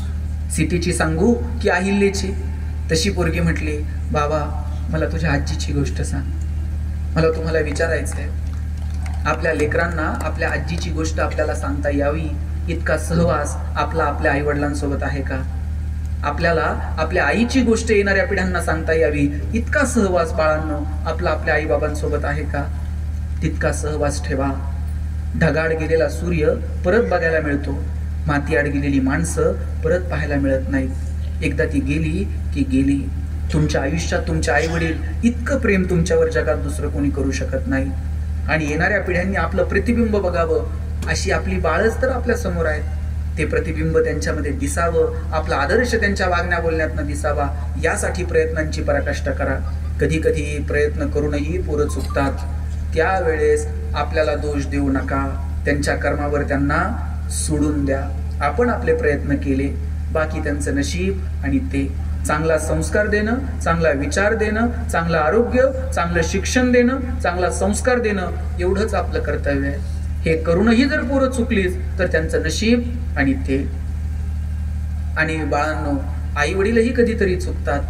सीतेची सांगू की अहिल्याची? तशी पोरगी म्हटली, बाबा मला तुझ्या आजीची गोष्ट सांग. मला तुम्हाला विचारायचंय, आपल्या लेकरांना आपल्या आजीची गोष्ट आपल्याला सांगता यावी इतका सहवास आपला आपल्या आईवडिलांसोबत आहे का? आपल्याला आपल्या आईची गोष्ट येणाऱ्या पिढ्यांना सांगता यावी इतका सहवास बाळांनो आपला आपल्या आईबाबांसोबत आहे का? तितका सहवास ठेवा. ढगाळ गेलेला सूर्य परत बघायला मिळतो, मातीआड गेलेली माणसं परत पाहायला मिळत नाहीत. एकदा ती गेली की गेली. तुमच्या आयुष्यात तुमचे आई वडील इतकं प्रेम तुमच्यावर जगात दुसरं कोणी करू शकत नाही. आणि येणाऱ्या पिढ्यांनी आपलं प्रतिबिंब बघावं, अशी आपली बाळच तर आपल्या समोर आहेत. ते प्रतिबिंब त्यांच्यामध्ये दिसावं, आपला आदर्श त्यांच्या वागण्या बोलण्यातनं दिसावा, यासाठी प्रयत्नांची पराकाष्ठा करा. कधी कधी प्रयत्न करूनही पोरं चुकतात. त्यावेळेस आपल्याला दोष देऊ नका. त्यांच्या कर्मावर त्यांना सोडून द्या. आपण आपले प्रयत्न केले, बाकी त्यांचं नशीब. आणि ते चांगला संस्कार देणं, चांगला विचार देणं, चांगलं आरोग्य, चांगलं शिक्षण देणं, चांगला संस्कार देणं, एवढंच आपलं कर्तव्य आहे. हे करूनही जर पोरं चुकलीच तर त्यांचं नशीब आणि ते. आणि बाळांनो, आई वडीलही कधीतरी चुकतात,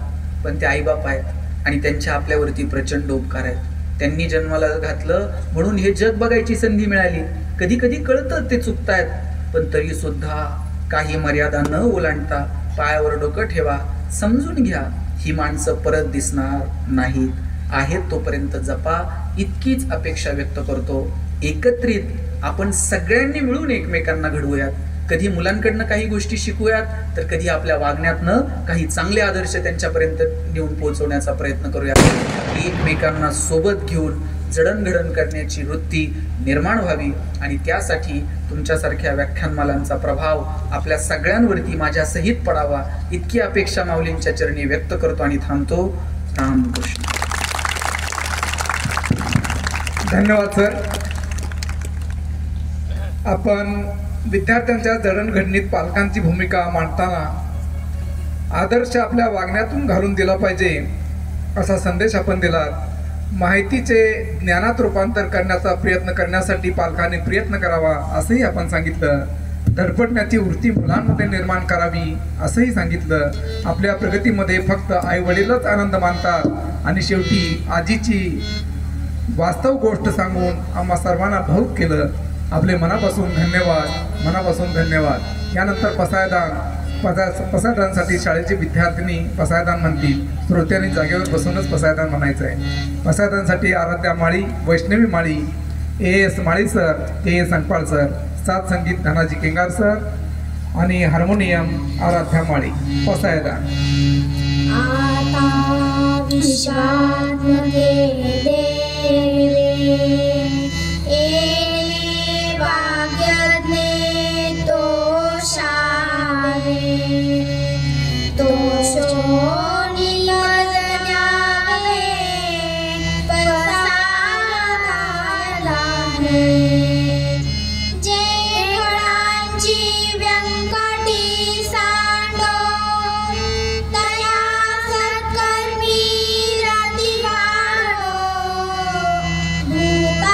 पण ते आईबाप आहेत आणि त्यांच्या आपल्यावरती प्रचंड उपकार आहेत. त्यांनी जन्माला घातलं म्हणून हे जग बघायची संधी मिळाली. कधी कधी कळतं ते चुकतायत, पण तरी सुद्धा काही मर्यादा न ओलांडता पायावर डोकं ठेवा. समजून घ्या, ही माणसं परत दिसणार नाहीत. आहेत तोपर्यंत जपा, इतकीच अपेक्षा व्यक्त करतो. एकत्रित आपण सगळ्यांनी मिळून एकमेकांना घडवूयात. कधी मुलांकडनं काही गोष्टी शिकूयात, तर कधी आपल्या वागण्यातनं काही चांगले आदर्श त्यांच्यापर्यंत नेऊन पोहोचवण्याचा प्रयत्न करूया. एकमेकांना सोबत घेऊन जडणघडण करण्याची वृत्ती निर्माण व्हावी आणि त्यासाठी तुमच्यासारख्या व्याख्यानमालांचा प्रभाव आपल्या सगळ्यांवरती माझ्या सहित पडावा, इतकी अपेक्षा माऊलींच्या चरणी व्यक्त करतो आणि थांबतो. रामकृष्ण. धन्यवाद सर. आपण विद्यार्थ्यांच्या जडणघडणीत पालकांची भूमिका मांडताना आदर्श आपल्या वागण्यातून घालून दिला पाहिजे असा संदेश आपण दिलात. माहितीचे ज्ञानात रूपांतर करण्याचा प्रयत्न करण्यासाठी पालकांनी प्रयत्न करावा असंही आपण सांगितलं. धडपडण्याची वृत्ती मुलांमध्ये निर्माण करावी असंही सांगितलं. आपल्या प्रगतीमध्ये फक्त आई वडीलच आनंद मानतात आणि शेवटी आजीची वास्तव गोष्ट सांगून आम्हा सर्वांना भावुक केलं. आपले मनापासून धन्यवाद, मनापासून धन्यवाद. यानंतर पसायदानसाठी शाळेची विद्यार्थिनी पसायदान म्हणतील. श्रोत्यांनी जागेवर बसूनच पसायदान म्हणायचं आहे. पसायदानसाठी आराध्या माळी, वैष्णवी माळी, AS माळी सर, KA संकपाळ सर, साथ संगीत धनाजी केंगार सर आणि हार्मोनियम आराध्या माळी. पसायदान. भूता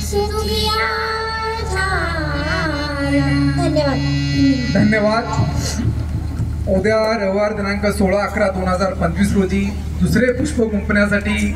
सुखिया धारा. धन्यवाद. धन्यवाद. उद्या रविवार दिनांक 16/11/2025 रोजी दुसरे पुष्प गुंफण्यासाठी